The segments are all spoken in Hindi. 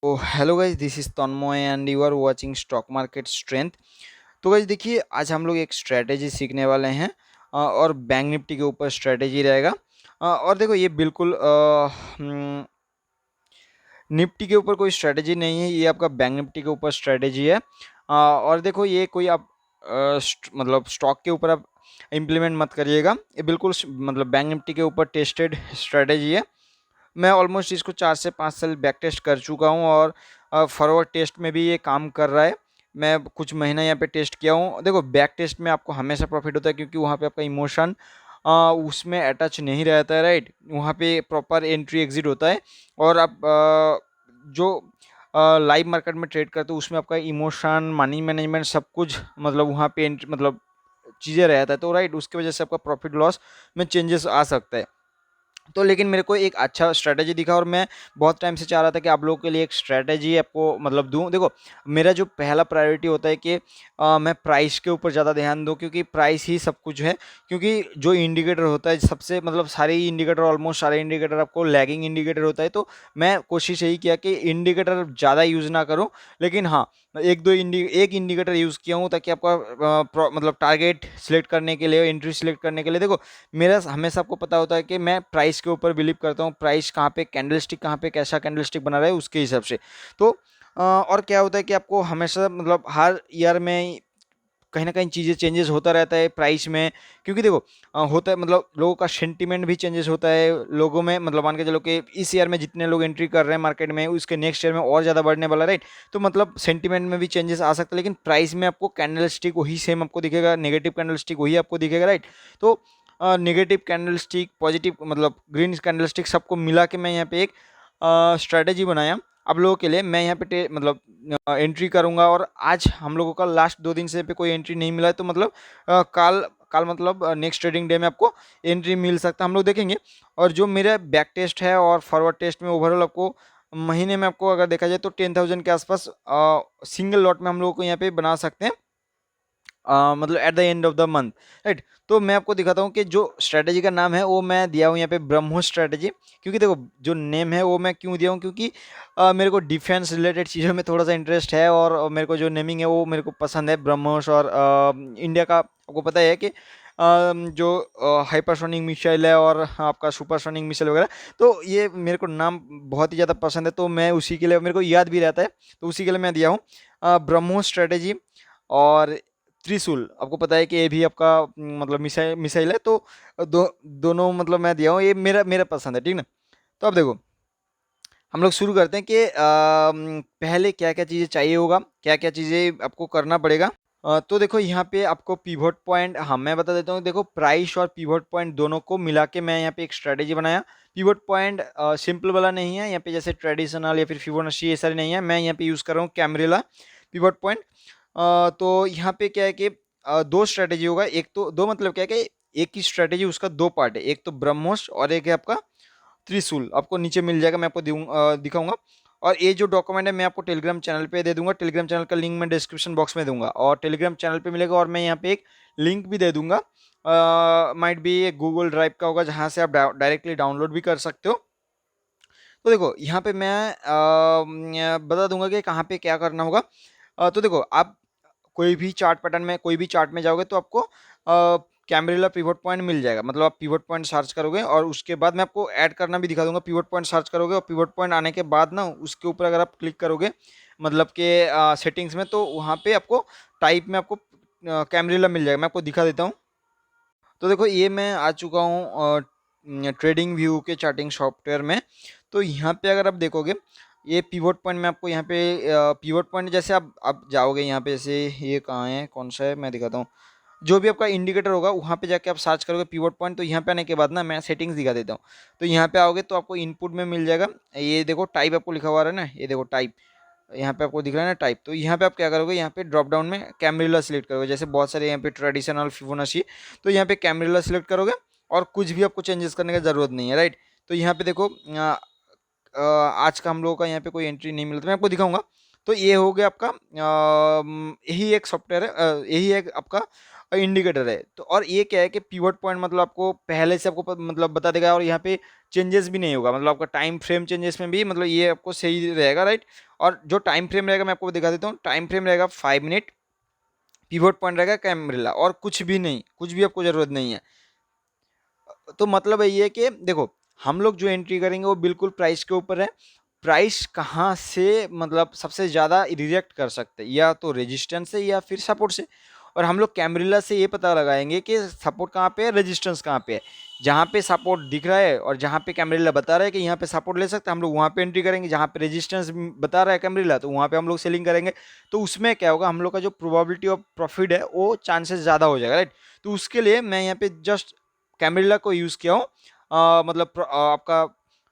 तो hello guys, this is Tanmay and you are watching stock market strength. तो गाइस देखिए, आज हम लोग एक स्ट्रेटेजी सीखने वाले हैं और बैंक निफ्टी के ऊपर स्ट्रेटेजी रहेगा। और देखो, ये बिल्कुल निफ्टी के ऊपर कोई स्ट्रेटेजी नहीं है, ये आपका बैंक निफ्टी के ऊपर स्ट्रेटेजी है। और देखो, ये कोई आप मतलब स्टॉक के ऊपर आप इम्प्लीमेंट मत करिएगा, ये बिल्कुल मतलब बैंक निफ्टी के ऊपर टेस्टेड स्ट्रेटेजी है। मैं ऑलमोस्ट इसको 4 से 5 साल बैक टेस्ट कर चुका हूँ और फॉरवर्ड टेस्ट में भी ये काम कर रहा है। मैं कुछ महीना यहाँ पे टेस्ट किया हूँ। देखो, बैक टेस्ट में आपको हमेशा प्रॉफिट होता है, क्योंकि वहाँ पे आपका इमोशन उसमें अटैच नहीं रहता है, राइट। वहाँ पे प्रॉपर एंट्री एग्जिट होता है। और आप जो लाइव मार्केट में ट्रेड करते हो, उसमें आपका इमोशन, मनी मैनेजमेंट, सब कुछ मतलब वहाँ पे मतलब चीज़ें रहता है, तो राइट, उसकी वजह से आपका प्रॉफिट लॉस में चेंजेस आ सकता है। तो लेकिन मेरे को एक अच्छा स्ट्रैटेजी दिखा और मैं बहुत टाइम से चाह रहा था कि आप लोगों के लिए एक स्ट्रैटेजी आपको मतलब दूं। देखो, मेरा जो पहला प्रायोरिटी होता है कि मैं प्राइस के ऊपर ज़्यादा ध्यान दूं, क्योंकि प्राइस ही सब कुछ है। क्योंकि जो इंडिकेटर होता है सबसे मतलब सारे ही इंडिकेटर, ऑलमोस्ट सारे इंडिकेटर आपको लैगिंग इंडिकेटर होता है। तो मैं कोशिश यही किया कि इंडिकेटर ज़्यादा यूज़ ना करूँ, लेकिन हाँ, एक इंडिकेटर यूज़ किया हूँ, ताकि आपका मतलब टारगेट सिलेक्ट करने के लिए, एंट्री सिलेक्ट करने के लिए। देखो, मेरा हमेशा आपको पता होता है कि मैं प्राइस के ऊपर बिलीव करता हूँ, प्राइस कहाँ पे कैंडलस्टिक, कहाँ पे कैसा कैंडलस्टिक बना रहा है, उसके हिसाब से। तो और क्या होता है कि आपको हमेशा मतलब हर ईयर में कहीं ना कहीं चीज़ें चेंजेस होता रहता है प्राइस में। क्योंकि देखो, होता है मतलब लोगों का सेंटीमेंट भी चेंजेस होता है लोगों में। मतलब मान के चलो कि इस ईयर में जितने लोग एंट्री कर रहे हैं मार्केट में, उसके नेक्स्ट ईयर में और ज़्यादा बढ़ने वाला, राइट। तो मतलब सेंटीमेंट में भी चेंजेस आ सकता है, लेकिन प्राइस में आपको कैंडल स्टिक वही सेम आपको दिखेगा, नेगेटिव कैंडल स्टिक वही आपको दिखेगा, राइट। तो नेगेटिव कैंडल स्टिक, पॉजिटिव मतलब ग्रीन कैंडल स्टिक, सबको मिला के मैं यहाँ पे एक स्ट्रैटेजी बनाया आप लोगों के लिए। मैं यहाँ पे मतलब एंट्री करूंगा, और आज हम लोगों का लास्ट 2 दिन से पे कोई एंट्री नहीं मिला है, तो मतलब काल काल मतलब नेक्स्ट ट्रेडिंग डे में आपको एंट्री मिल सकता है, हम लोग देखेंगे। और जो मेरा बैक टेस्ट है और फॉरवर्ड टेस्ट में ओवरऑल आपको महीने में आपको अगर देखा जाए तो 10,000 के आसपास सिंगल लॉट में हम लोग को यहाँ पे बना सकते हैं, मतलब at the end of the month, right. तो मैं आपको दिखाता हूँ कि जो स्ट्रैटेजी का नाम है वो मैं दिया हूँ यहाँ पे ब्रह्मोस स्ट्रैटेजी। क्योंकि देखो, जो नेम है वो मैं क्यों दिया हूँ, क्योंकि मेरे को डिफेंस रिलेटेड चीज़ों में थोड़ा सा इंटरेस्ट है, और मेरे को जो नेमिंग है वो मेरे को पसंद है, ब्रह्मोस। और इंडिया का आपको पता है कि जो हाइपरसोनिक मिसाइल है और आपका सुपरसोनिक मिसाइल वगैरह, तो ये मेरे को नाम बहुत ही ज़्यादा पसंद है, तो मैं उसी के लिए, मेरे को याद भी रहता है, तो उसी के लिए मैं दिया हूँ ब्रह्मोस स्ट्रैटेजी। और त्रिशूल, आपको पता है कि ये भी आपका मतलब मिसाइल मिसाइल है, तो दोनों मतलब मैं दिया हूँ, ये मेरा मेरा पसंद है, ठीक ना। तो अब देखो, हम लोग शुरू करते हैं कि पहले क्या क्या चीज़ें चाहिए होगा, क्या क्या चीज़ें आपको करना पड़ेगा। तो देखो, यहाँ पे आपको पिवट पॉइंट, हाँ मैं बता देता हूँ। देखो, प्राइस और पिवट पॉइंट दोनों को मिला के मैं यहाँ पे एक स्ट्रेटेजी बनाया। पिवट पॉइंट सिंपल वाला नहीं है यहाँ पे, जैसे ट्रेडिशनल या फिर फिबोनाची, ये सारे नहीं है। मैं यहाँ पे यूज़ कर रहा हूँ कैमरेला पिवट पॉइंट। तो यहाँ पे क्या है कि दो स्ट्रेटेजी होगा। एक तो दो मतलब क्या है कि एक ही स्ट्रेटेजी, उसका दो पार्ट है, एक तो ब्रह्मोस और एक है आपका त्रिशूल। आपको नीचे मिल जाएगा, मैं आपको दिखाऊंगा। और ये जो डॉक्यूमेंट है मैं आपको टेलीग्राम चैनल पे दे दूंगा, टेलीग्राम चैनल का लिंक मैं डिस्क्रिप्शन बॉक्स में दूंगा, और टेलीग्राम चैनल पे मिलेगा। और मैं यहाँ पे एक लिंक भी दे दूंगा, माइट बी एक गूगल ड्राइव का होगा, जहाँ से आप डायरेक्टली डाउनलोड भी कर सकते हो। तो देखो, यहाँ पे मैं बता दूंगा कि कहाँ पे क्या करना होगा। तो देखो, आप कोई भी चार्ट पैटर्न में, कोई भी चार्ट में जाओगे तो आपको कैमरेला पिवट पॉइंट मिल जाएगा। मतलब आप पिवट पॉइंट सर्च करोगे, और उसके बाद मैं आपको ऐड करना भी दिखा दूंगा। पिवट पॉइंट सर्च करोगे और पिवट पॉइंट आने के बाद ना, उसके ऊपर अगर आप क्लिक करोगे मतलब के सेटिंग्स में, तो वहाँ पे आपको टाइप में आपको कैमरेला मिल जाएगा। मैं आपको दिखा देता हूँ। तो देखो, ये मैं आ चुका हूँ ट्रेडिंग व्यू के चार्टिंग सॉफ्टवेयर में। तो यहाँ पे अगर आप देखोगे, ये पिवट पॉइंट में आपको यहाँ पे पिवट पॉइंट, जैसे आप जाओगे यहाँ पे, जैसे ये कहाँ है, कौन सा है, मैं दिखाता हूँ। जो भी आपका इंडिकेटर होगा वहाँ पे जाके आप सर्च करोगे पिवट पॉइंट, तो यहाँ पे आने के बाद ना मैं सेटिंग्स दिखा देता हूँ। तो यहाँ पे आओगे तो आपको इनपुट में मिल जाएगा, ये देखो टाइप आपको लिखा हुआ है ना, ये देखो टाइप, यहाँ पे आपको दिख रहा है ना टाइप। तो यहाँ पे आप क्या करोगे, यहाँ पे ड्रॉप डाउन में कैमरेला सिलेक्ट करोगे। जैसे बहुत सारे यहाँ पे ट्रेडिशनल, फिबोनाची, तो यहाँ पे कैमरेला सिलेक्ट करोगे, और कुछ भी आपको चेंजेस करने की ज़रूरत नहीं है, राइट। तो यहाँ पे देखो, आज का हम लोगों का यहाँ पे कोई एंट्री नहीं मिला, तो मैं आपको दिखाऊंगा। तो ये हो गया आपका, यही एक सॉफ्टवेयर है, यही एक आपका इंडिकेटर है। तो और ये क्या है कि पिवट पॉइंट मतलब आपको पहले से आपको मतलब बता देगा, और यहाँ पे चेंजेस भी नहीं होगा, मतलब आपका टाइम फ्रेम चेंजेस में भी मतलब ये आपको सही रहेगा, राइट। और जो टाइम फ्रेम रहेगा मैं आपको दिखा देता हूँ, टाइम फ्रेम रहेगा 5 मिनट, पिवट पॉइंट रहेगा कैमरिला, और कुछ भी नहीं, कुछ भी आपको जरूरत नहीं है। तो मतलब ये है कि देखो हम लोग जो एंट्री करेंगे वो बिल्कुल प्राइस के ऊपर है। प्राइस कहाँ से मतलब सबसे ज़्यादा रिएक्ट कर सकते हैं, या तो रेजिस्टेंस से या फिर सपोर्ट से। और हम लोग कैमरिला से ये पता लगाएंगे कि सपोर्ट कहाँ पे है, रेजिस्टेंस कहाँ पे है। जहाँ पे सपोर्ट दिख रहा है और जहाँ पे कैमरिला बता रहा है कि यहाँ पे सपोर्ट ले सकते हैं, हम लोग वहाँ पे एंट्री करेंगे। जहाँ पे रेजिस्टेंस बता रहा है कैमरिला, तो वहाँ पे हम लोग सेलिंग करेंगे। तो उसमें क्या होगा, हम लोग का जो प्रोबेबिलिटी ऑफ प्रॉफिट है वो चांसेस ज़्यादा हो जाएगा, राइट। तो उसके लिए मैं यहाँ पे जस्ट कैमरिला को यूज़ किया हूँ, मतलब आपका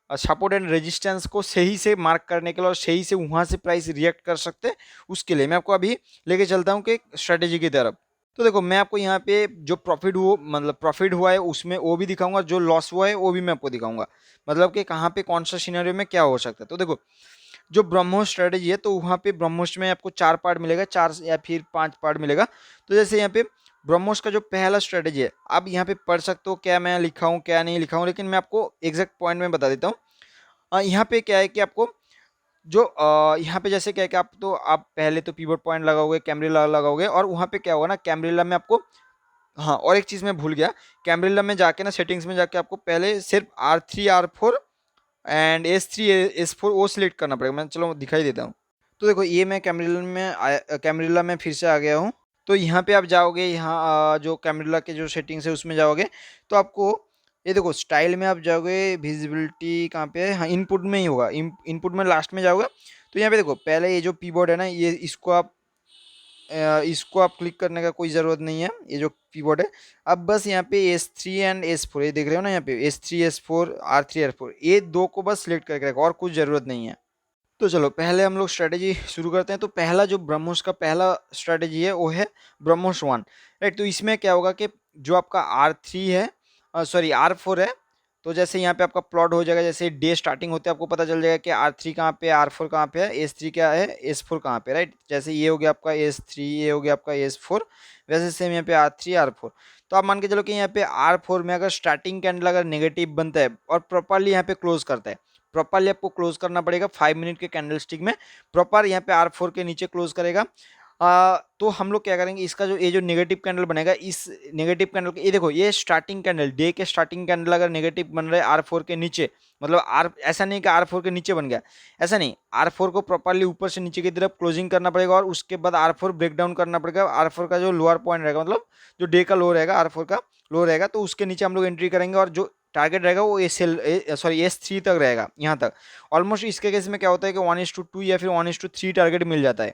सपोर्ट एंड रेजिस्टेंस को सही से मार्क करने के लिए, और सही से वहाँ से प्राइस रिएक्ट कर सकते हैं उसके लिए। मैं आपको अभी लेके चलता हूँ कि स्ट्रेटेजी की तरफ। तो देखो मैं आपको यहाँ पे जो प्रॉफिट हुआ, मतलब प्रॉफिट हुआ है उसमें वो भी दिखाऊंगा, जो लॉस हुआ है वो भी मैं आपको दिखाऊंगा, मतलब कि कहाँ पे कौन सा सिनेरियो में क्या हो सकता है। तो देखो जो ब्रह्मोस स्ट्रेटेजी है, तो वहाँ पे ब्रह्मोस में आपको 4 पार्ट मिलेगा, 4 या फिर 5 पार्ट मिलेगा। तो जैसे यहाँ पे ब्रह्मोस का जो पहला स्ट्रेटेजी है, आप यहाँ पे पढ़ सकते हो क्या मैं लिखा हूँ क्या नहीं लिखा हूँ, लेकिन मैं आपको एग्जैक्ट पॉइंट में बता देता हूँ। यहाँ पे क्या है कि आपको जो यहाँ पे जैसे क्या है कि आप पहले तो पिवट पॉइंट लगाओगे, कैमरिला लगाओगे, और वहाँ पे क्या होगा ना, कैमरिला में आपको, हाँ और एक चीज़ मैं भूल गया, कैमरिला में जाके ना सेटिंग्स में जाके आपको पहले सिर्फ R3 R4 and S3 S4 वो सिलेक्ट करना पड़ेगा। मैं चलो दिखाई देता हूँ। तो देखो ये मैं कैमरिला में फिर से आ गया हूँ। तो यहाँ पे आप जाओगे, यहाँ जो कैमरिला के जो सेटिंग्स है उसमें जाओगे, तो आपको ये देखो स्टाइल में आप जाओगे, विजिबिलिटी कहाँ पे है, हाँ इनपुट में ही होगा, इनपुट में लास्ट में जाओगे। तो यहाँ पे देखो पहले ये जो कीबोर्ड है ना, ये इसको आप क्लिक करने का कोई ज़रूरत नहीं है, ये जो कीबोर्ड है। अब बस यहाँ पे S3 एंड S4 ये देख रहे हो ना, यहाँ पे S3 S4 R3 R4 ये दो को बस सिलेक्ट करके रखो, और कुछ ज़रूरत नहीं है। तो चलो पहले हम लोग स्ट्रेटेजी शुरू करते हैं। तो पहला जो ब्रह्मोस का पहला स्ट्रेटेजी है वो है ब्रह्मोस 1, राइट। तो इसमें क्या होगा कि जो आपका R3 है, सॉरी R4 है, तो जैसे यहाँ पे आपका प्लॉट हो जाएगा, जैसे डे स्टार्टिंग होते आपको पता चल जाएगा कि R3 कहाँ पे है, R4 कहाँ पे है, S3 क्या है, S4 कहाँ पे, राइट। जैसे ये हो गया आपका S3, ये हो गया आपका S4, वैसे सेम यहाँ पे R3 R4। तो आप मान के चलो कि यहाँ पे R4 में अगर स्टार्टिंग कैंडल अगर नेगेटिव बनता है और प्रॉपरली यहाँ पे क्लोज करता है, प्रॉपरली आपको क्लोज करना पड़ेगा 5 मिनट के कैंडल स्टिक में, प्रॉपर यहाँ पे R4 के नीचे क्लोज करेगा। तो हम लोग क्या करेंगे, इसका जो ये जो नेगेटिव कैंडल बनेगा, इस नेगेटिव कैंडल के, ये देखो ये स्टार्टिंग कैंडल, डे के स्टार्टिंग कैंडल अगर नेगेटिव बन रहा है R4 के नीचे, मतलब ऐसा नहीं कि R4 के नीचे बन गया, ऐसा नहीं, R4 को प्रॉपरली ऊपर से नीचे की तरफ क्लोजिंग करना पड़ेगा, और उसके बाद R4 ब्रेक डाउन करना पड़ेगा। R4 का जो लोअर पॉइंट रहेगा, मतलब जो डे का लो रहेगा, R4 का लो रहेगा, तो उसके नीचे हम लोग एंट्री करेंगे, और जो टारगेट रहेगा वो S3 तक रहेगा, यहाँ तक। ऑलमोस्ट इसके केस में क्या होता है कि 1:2 या फिर 1:3 टारगेट मिल जाता है।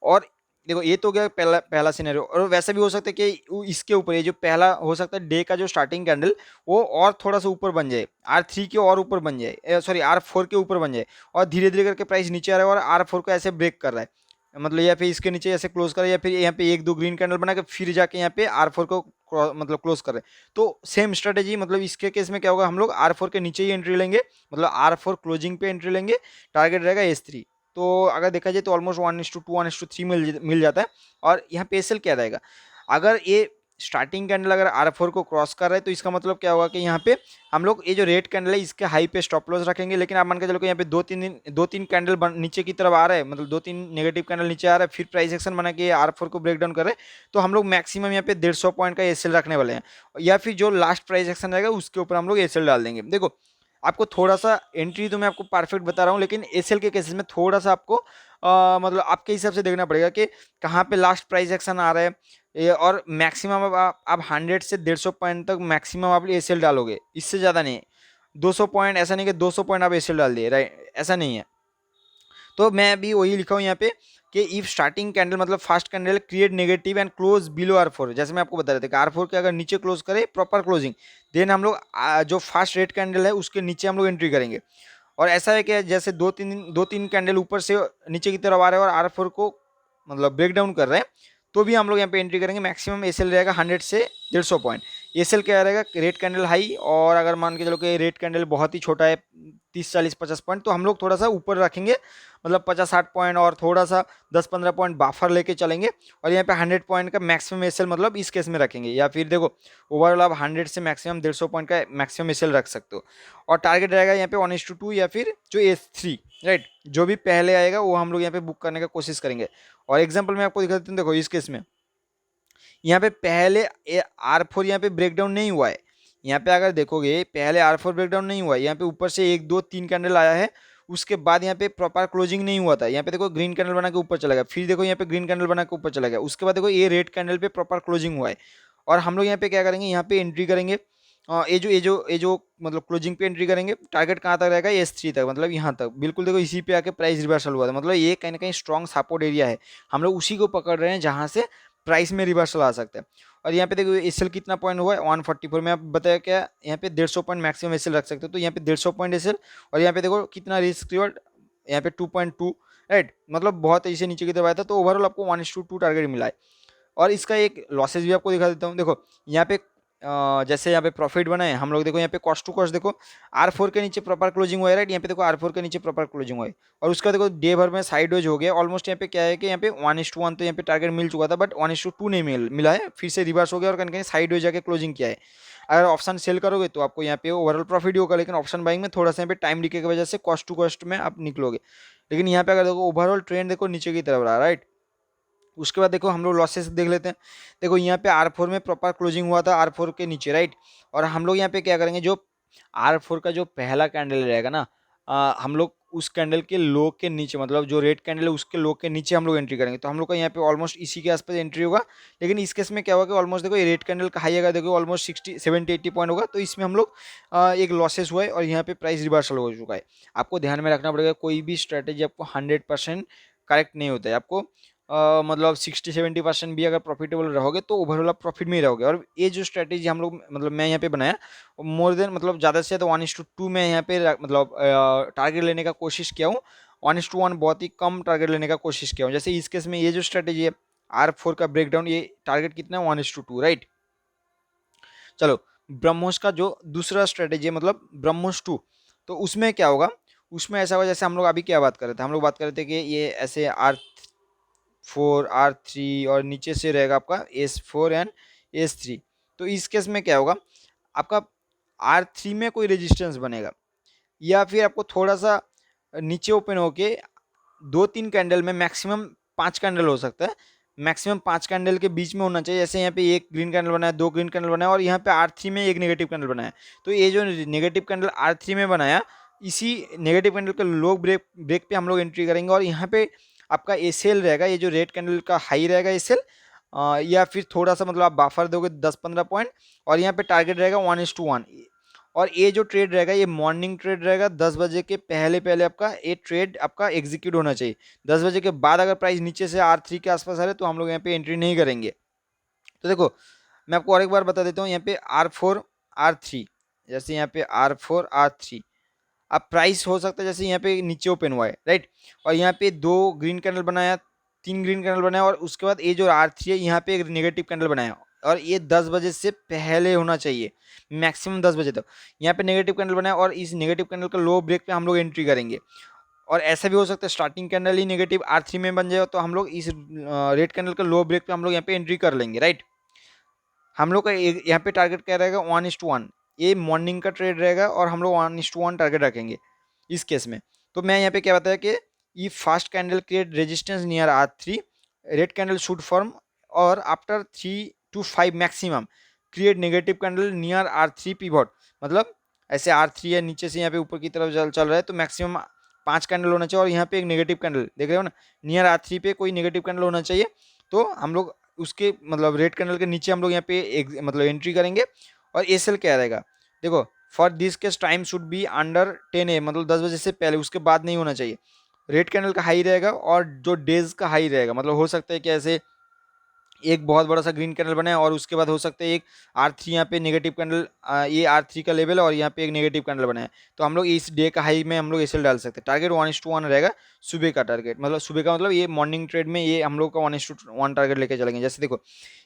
और देखो ये तो गया पहला पहला सिनेरियो, और वैसा भी हो सकता है कि इसके ऊपर ये जो पहला हो सकता है डे का जो स्टार्टिंग कैंडल वो और थोड़ा सा ऊपर बन जाए, R3 के और ऊपर बन जाए, सॉरी R4 के ऊपर बन जाए, और धीरे धीरे करके प्राइस नीचे आ रहा है और R4 को ऐसे ब्रेक कर रहा है, मतलब या फिर इसके नीचे ऐसे क्लोज कर रहा है, या फिर यहाँ पे एक दो ग्रीन कैंडल बना के फिर जाके यहाँ पे R4 को मतलब क्लोज कर रहे हैं। तो सेम स्ट्रेटेजी, मतलब इसके केस में क्या होगा, हम लोग R4 के नीचे ही एंट्री लेंगे, मतलब R4 क्लोजिंग पे एंट्री लेंगे, टारगेट रहेगा S3। तो अगर देखा जाए तो ऑलमोस्ट 1:2 1:3 मिल जाता है। और यहाँ पे एसएल क्या रहेगा, अगर ये स्टार्टिंग कैंडल अगर R4 को क्रॉस कर रहा है, तो इसका मतलब क्या होगा कि यहाँ पे हम लोग ये जो रेड कैंडल है इसके हाई पे स्टॉप लॉस रखेंगे। लेकिन आप मान के चलो कि यहाँ पे दो तीन कैंडल नीचे की तरफ आ रहा है, मतलब 2-3 नेगेटिव कैंडल नीचे आ रहा है, फिर प्राइस एक्शन बना के R4 को ब्रेक डाउन कर रहे हैं, तो हम लोग मैक्सिमम यहाँ पे 150 पॉइंट का एसएल रखने वाले हैं, या फिर जो लास्ट प्राइस एक्शन रहेगा उसके ऊपर हम लोग एसएल डाल देंगे। देखो आपको थोड़ा सा एंट्री तो मैं आपको परफेक्ट बता रहा हूँ, लेकिन एसएल के केसेस में थोड़ा सा आपको मतलब आपके हिसाब से देखना पड़ेगा कि कहाँ पे लास्ट प्राइस एक्शन आ रहा है। और मैक्सिमम अब आप 100 से 150 पॉइंट तक मैक्सिमम आप एसएल डालोगे, इससे ज़्यादा नहीं। 200 पॉइंट ऐसा नहीं कि 200 पॉइंट आप एसएल डाल दिए, राइट, ऐसा नहीं है। तो मैं अभी वही लिखा हूँ यहाँ पे कि इफ स्टार्टिंग कैंडल मतलब first candle create negative and close below R4, जैसे मैं आपको बता रहा था कि R4 के अगर नीचे क्लोज करे प्रॉपर क्लोजिंग, देन हम लोग जो फर्स्ट रेड कैंडल है उसके नीचे हम लोग एंट्री करेंगे। और ऐसा है कि जैसे दो तीन कैंडल ऊपर से नीचे की तरफ आ रहे हैं और R4 को मतलब ब्रेक डाउन कर रहे हैं, तो भी हम लोग यहाँ पे एंट्री करेंगे। मैक्सिमम एसएल रहेगा 100 से 150 पॉइंट। एसएल क्या रहेगा, रेड कैंडल हाई, और अगर मान के चलो कि रेड कैंडल बहुत ही छोटा है 30 40 50 पॉइंट, तो हम लोग थोड़ा सा ऊपर रखेंगे, मतलब 50 60 पॉइंट, और थोड़ा सा 10 15 पॉइंट बाफर लेके चलेंगे, और यहाँ पे 100 पॉइंट का मैक्सिमम एसएल मतलब इस केस में रखेंगे, या फिर देखो ओवरऑल आप 100 से मैक्सिमम 150 पॉइंट का मैक्सिमम एसएल रख सकते हो। और टारगेट रहेगा यहाँ पे 1:2 या फिर जो S3, राइट, जो भी पहले आएगा वो हम लोग यहाँ पे बुक करने का कोशिश करेंगे। और एग्जाम्पल मैं आपको दिखा देता हूँ, देखो इस केस में यहाँ पे पहले R4 यहाँ पे ब्रेकडाउन नहीं हुआ है। यहाँ पे अगर देखोगे पहले R4 ब्रेकडाउन नहीं हुआ है, यहाँ पे ऊपर से 1 2 3 कैंडल आया है, उसके बाद यहाँ पे प्रॉपर क्लोजिंग नहीं हुआ था। यहाँ पे देखो ग्रीन कैंडल बना के ऊपर चला गया, फिर देखो यहाँ पे ग्रीन कैंडल बना के ऊपर चला गया, उसके बाद देखो ये रेड कैंडल पे प्रॉपर क्लोजिंग हुआ है। और हम लोग यहाँ पे क्या करेंगे, यहाँ पे एंट्री करेंगे, ये जो मतलब क्लोजिंग पे एंट्री करेंगे। टारगेट कहाँ तक रहेगा, S3 तक, मतलब यहाँ तक बिल्कुल। देखो इसी पे आके प्राइस रिवर्सल हुआ था, मतलब ये कहीं ना कहीं स्ट्रॉन्ग सपोर्ट एरिया है, हम लोग उसी को पकड़ रहे हैं जहाँ से प्राइस में रिवर्सल आ सकता है। और यहाँ पे देखो एसएल कितना पॉइंट हुआ है, 144 में। आप बताया क्या, यहाँ पे 150 पॉइंट मैक्सिमम एसएल रख सकते हो, तो यहाँ पे 150 पॉइंट एसएल। और यहाँ पे देखो कितना रिस्क रिवॉर्ड, यहाँ पे 2.2, राइट, मतलब बहुत ऐसे नीचे की तरफ आया था, तो ओवरऑल आपको 1:2 टारगेट मिला है। और इसका एक लॉसेज भी आपको दिखा देता हूँ। देखो यहाँ पे जैसे यहाँ पे प्रॉफिट बना है हम लोग, देखो यहाँ पे कॉस्ट टू कॉस्ट देखो R4 के नीचे प्रॉपर क्लोजिंग हुआ है, राइट, यहाँ पे देखो R4 के नीचे प्रॉपर क्लोजिंग हुआ है। और उसका देखो डे भर में साइड वेज हो गया ऑलमोस्ट। यहाँ पे क्या है कि यहाँ पे 1:1 तो यहाँ पे टारगेट मिल चुका था, बट 1:2 नहीं मिला है, फिर से रिवर्स हो गया और कहीं कहीं साइड वेज जाके क्लोजिंग किया है। अगर ऑप्शन सेल करोगे तो आपको यहाँ पे ओवरऑल प्रॉफिट ही होगा, लेकिन ऑप्शन बाइंग में थोड़ा सा यहाँ पे टाइम डिके की वजह से कॉस्ट टू कॉस्ट में आप निकलोगे। लेकिन यहाँ पे अगर देखो ओवरऑल ट्रेंड देखो नीचे की तरफ रहा, राइट। उसके बाद देखो हम लोग लॉसेस देख लेते हैं। देखो यहाँ पे R4 में प्रॉपर क्लोजिंग हुआ था R4 के नीचे, राइट। और हम लोग यहाँ पे क्या करेंगे, जो R4 का जो पहला कैंडल रहेगा ना, हम लोग उस कैंडल के लो के नीचे, मतलब जो रेड कैंडल है उसके लो के नीचे हम लोग एंट्री करेंगे, तो हम लोग का यहाँ पे ऑलमोस्ट इसी के आसपास एंट्री होगा। लेकिन इस केस में क्या होगा कि ऑलमोस्ट देखो ये रेड कैंडल का हाई अगर देखो ऑलमोस्ट 60 70 80 पॉइंट होगा, तो इसमें हम लोग एक लॉसेस हुआ है और यहाँ पे प्राइस रिवर्सल हो चुका है। आपको ध्यान में रखना पड़ेगा, कोई भी स्ट्रेटेजी आपको 100% करेक्ट नहीं होता है। आपको मतलब 60 70% भी अगर प्रॉफिटेबल रहोगे तो ओवरऑल आप प्रॉफिट में ही रहोगे। और ये जो स्ट्रेटेजी हम लोग, मतलब मैं यहाँ पे बनाया, मोर देन मतलब ज़्यादा से ज़्यादा 1:2 में यहाँ पे मतलब टारगेट लेने का कोशिश किया हूँ। 1:1 बहुत ही कम टारगेट लेने का कोशिश किया हूँ। जैसे इस केस में ये जो स्ट्रेटेजी है R4 का ब्रेकडाउन, ये टारगेट कितना है 1:2, राइट। चलो ब्रह्मोस का जो दूसरा स्ट्रेटेजी है, मतलब ब्रह्मोस 2, तो उसमें क्या होगा, उसमें ऐसा होगा जैसे हम लोग अभी क्या बात कर रहे थे, हम लोग बात कर रहे थे कि ये ऐसे R4 R3 और नीचे से रहेगा आपका S4 एंड S3। तो इस केस में क्या होगा, आपका R3 में कोई रेजिस्टेंस बनेगा, या फिर आपको थोड़ा सा नीचे ओपन होके 2 3 कैंडल में मैक्सिमम 5 कैंडल हो सकता है, मैक्सिमम 5 कैंडल के बीच में होना चाहिए। जैसे यहाँ पे एक ग्रीन कैंडल बनाया, 2 ग्रीन कैंडल बनाया, और यहाँ पे R3 में एक नेगेटिव कैंडल बनाया। तो ये जो नेगेटिव कैंडल R3 में बनाया, इसी नेगेटिव कैंडल के लो ब्रेक ब्रेक पे हम लोग एंट्री करेंगे, और यहाँ पे आपका एसएल रहेगा, ये जो रेड कैंडल का हाई रहेगा एसएल, या फिर थोड़ा सा मतलब आप बाफर दोगे 10 15 पॉइंट, और यहाँ पे टारगेट रहेगा 1:1। और ये जो ट्रेड रहेगा ये मॉर्निंग ट्रेड रहेगा, 10 बजे के पहले पहले आपका ये ट्रेड आपका एग्जीक्यूट होना चाहिए। 10 बजे के बाद अगर प्राइस नीचे से R3 के आसपास आ रहे तो हम लोग यहाँ पे एंट्री नहीं करेंगे। तो देखो मैं आपको और एक बार बता देता हूँ, यहाँ पे R4 R3, जैसे यहाँ पे R4 R3, अब प्राइस हो सकता है जैसे यहाँ पे नीचे ओपन हुआ है, राइट, और यहाँ पे 2 ग्रीन कैंडल बनाया, 3 ग्रीन कैंडल बनाया, और उसके बाद ये जो R3 है यहाँ पे एक नेगेटिव कैंडल बनाया, और ये 10 बजे से पहले होना चाहिए, मैक्सिमम 10 बजे तक। यहाँ पे नेगेटिव कैंडल बनाया और इस नेगेटिव कैंडल का लो ब्रेक पे हम लोग एंट्री करेंगे। और ऐसा भी हो सकता है स्टार्टिंग कैंडल ही नेगेटिव R3 में बन जाए, तो हम लोग इस रेड कैंडल का लो ब्रेक पे हम लोग यहाँ पे एंट्री कर लेंगे, राइट। हम लोग का यहाँ पे टारगेट क्या रहेगा 1:1, ये मॉर्निंग का ट्रेड रहेगा, और हम लोग 1:1 टारगेट रखेंगे इस केस में। तो मैं यहाँ पे क्या बताया कि ये fast candle create resistance near R3, red candle should form, और after 3 to 5 maximum create negative candle near R3 pivot. मतलब ऐसे R3 है नीचे से यहाँ पे ऊपर की तरफ चल रहा है, तो मैक्सिमम 5 कैंडल होना चाहिए, और यहाँ पे एक नेगेटिव कैंडल देख रहे हो ना, नियर R3 पे कोई नेगेटिव कैंडल होना चाहिए। तो हम लोग उसके मतलब रेड कैंडल के नीचे हम लोग यहाँ पे मतलब एंट्री करेंगे। और एसएल क्या रहेगा, देखो for this case time should be under 10 AM, मतलब 10 बजे से पहले, उसके बाद नहीं होना चाहिए। रेड कैंडल का हाई रहेगा और जो डेज का हाई रहेगा, मतलब हो सकता है कि ऐसे एक बहुत बड़ा सा ग्रीन कैंडल बना है और उसके बाद हो सकता है एक R3 यहाँ पे नेगेटिव कैंडल, ये R3 का लेवल है और यहाँ पे एक नेगेटिव कैंडल बना है। तो हम लोग इस डे का हाई में हम लोग एसएल डाल सकते हैं। टारगेट 1:1 रहेगा सुबह का टारगेट, मतलब सुबह का मतलब ये मॉर्निंग ट्रेड में ये हम लोग का 1:1 टारगेट लेके चलेंगे। जैसे देखो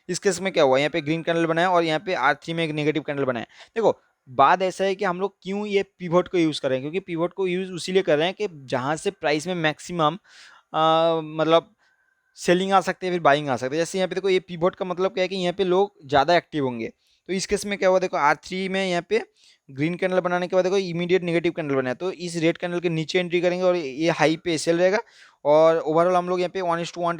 इस केस में क्या हुआ, यहाँ पे ग्रीन कैंडल बनाया और यहाँ पे R3 में एक नेगेटिव कैंडल बनाया। देखो बात ऐसा है कि हम लोग क्यों ये पिवोट को यूज़ कर रहे हैं, क्योंकि पिवोट को यूज़ उसीलिए कर रहे हैं कि जहाँ से प्राइस में मैक्सिमम मतलब सेलिंग आ सकती है फिर बाइंग आ सकती है। जैसे यहाँ पे देखो ये पिवोट का मतलब क्या है कि यहाँ पे लोग ज़्यादा एक्टिव होंगे। तो इस केस में क्या हुआ, देखो R3 में यहाँ पे ग्रीन कैंडल बनाने के बाद देखो इमीडिएट नेगेटिव कैंडल बनाया, तो इस रेड कैंडल के नीचे एंट्री करेंगे और ये हाई पे सेल रहेगा और ओवरऑल हम लोग यहाँ पे 1:1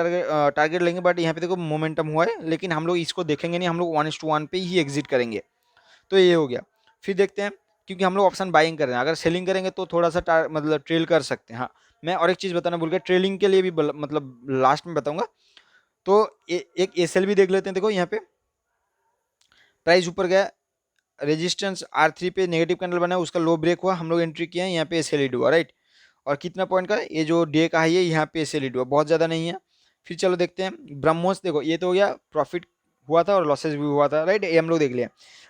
टारगेट लेंगे। बट यहाँ पे देखो मोमेंटम हुआ है, लेकिन हम लोग इसको देखेंगे नहीं, हम लोग 1:1 पे ही एग्जिट करेंगे। तो ये हो गया। फिर देखते हैं, क्योंकि हम लोग ऑप्शन बाइंग कर रहे हैं, अगर सेलिंग करेंगे तो थोड़ा सा मतलब ट्रेल कर सकते हैं। हाँ मैं और एक चीज़ बताना भूल गया, ट्रेलिंग के लिए भी मतलब लास्ट में बताऊंगा। तो एक एसएल भी देख लेते हैं। देखो यहाँ पे प्राइस ऊपर गया, रेजिस्टेंस R3 पे नेगेटिव कैंडल बना है, उसका लो ब्रेक हुआ, हम लोग एंट्री किए हैं, यहाँ पे एसएल हुआ राइट। और कितना पॉइंट का ये जो डे का हाई है यहाँ पे एसएल हुआ, बहुत ज़्यादा नहीं है। फिर चलो देखते हैं ब्रह्मोस। देखो ये तो हो गया प्रॉफिट हुआ था और लॉसेज भी हुआ था राइट, ये हम लोग देख लिया।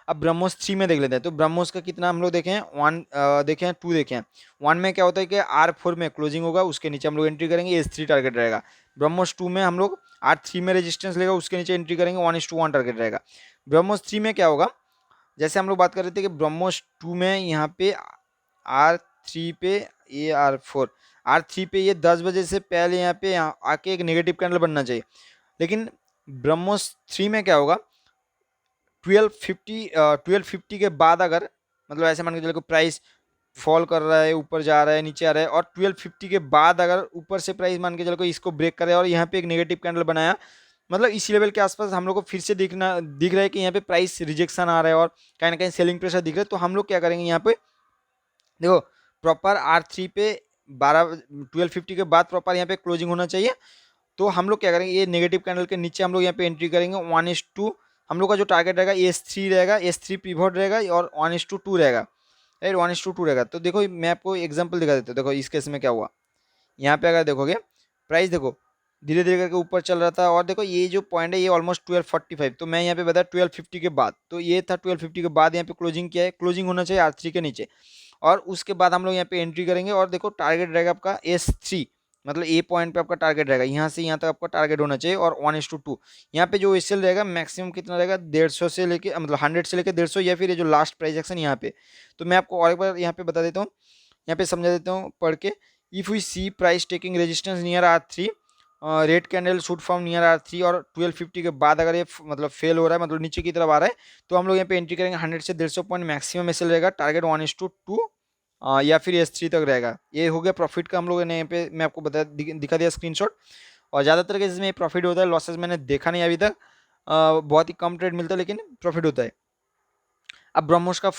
अब ब्रह्मोस 3 में देख लेते हैं। तो ब्रह्मोस का कितना हम लोग देखे हैं, 1 देखे हैं, 2 देखे हैं। 1 में क्या होता है कि R4 में क्लोजिंग होगा, उसके नीचे हम लोग एंट्री करेंगे, S3 टारगेट रहेगा। ब्रह्मोस 2 में हम लोग R3 में रेजिस्टेंस लेगा, उसके नीचे एंट्री करेंगे, 1:1 टारगेट रहेगा। ब्रह्मोस 3 में क्या होगा, जैसे हम लोग बात कर रहे थे कि ब्रह्मोस 2 में यहाँ पे R3 पे ये R3 पे ये 10 बजे से पहले यहाँ पे आके एक नेगेटिव कैंडल बनना चाहिए। लेकिन ब्रह्मोस 3 में क्या होगा, 1250 के बाद अगर मतलब ऐसे मान के चलो प्राइस फॉल कर रहा है, ऊपर जा रहा है, नीचे आ रहा है, और 1250 के बाद अगर ऊपर से प्राइस मान के चलो कोई इसको ब्रेक करे और यहाँ पे एक नेगेटिव कैंडल बनाया, मतलब इसी लेवल के आसपास हम लोग को फिर से दिख रहा है कि यहाँ पे प्राइस रिजेक्शन आ रहा है और कहीं ना कहीं सेलिंग प्रेशर दिख रहा है। तो हम लोग क्या करेंगे, यहाँ पे देखो प्रॉपर R3 पे 1250 के बाद प्रॉपर यहाँ पे क्लोजिंग होना चाहिए। तो हम लोग क्या करेंगे, ये नेगेटिव कैंडल के नीचे हम लोग यहाँ पे एंट्री करेंगे, 1:2 हम लोग का जो टारगेट रहेगा S3 रहेगा, S3 पिवोट रहेगा और 1:2 रहेगा राइट, 1:2 रहेगा। तो देखो मैं आपको एग्जांपल दिखा देता हूँ। देखो इस केस में क्या हुआ, यहाँ पे अगर देखोगे प्राइस देखो धीरे धीरे करके ऊपर चल रहा था और देखो ये जो पॉइंट है ये ऑलमोस्ट 1245, तो मैं यहाँ पे बताया 1250 के बाद, तो ये था 1250 के बाद यहाँ पे क्लोजिंग किया है, क्लोजिंग होना चाहिए R3 के नीचे। और उसके बाद हम लोग यहाँ पे एंट्री करेंगे और देखो टारगेट रहेगा आपका S3, मतलब ए पॉइंट पे आपका टारगेट रहेगा, यहाँ से यहाँ तक आपका टारगेट होना चाहिए और 1:2। यहाँ पे जो एसएल रहेगा मैक्सिमम कितना रहेगा, 150 से लेके मतलब 100 से लेके 150, या फिर ये जो लास्ट प्राइस एक्शन यहाँ पे। तो मैं आपको और एक बार यहाँ पे बता देता हूँ, यहाँ पे समझा देता हूँ पढ़ के। If we see price taking resistance near R3, red candle shoot from near R3 और 1250 के बाद अगर ये मतलब फेल हो रहा है, मतलब नीचे की तरफ आ रहा है, तो हम लोग यहाँ पे एंट्री करेंगे, 100 से 150 पॉइंट मैक्सिमम एसएल रहेगा, टारगेट 1:2 या फिर S3 तक रहेगा। ये हो गया प्रॉफिट का, हम लोगों ने यहाँ पे मैं आपको दिखा दिया स्क्रीनशॉट। और ज़्यादातर केसेस में प्रॉफिट होता है, लॉसेस मैंने देखा नहीं अभी तक, बहुत ही कम ट्रेड मिलता है लेकिन प्रॉफिट होता है। अब ब्रह्मोस का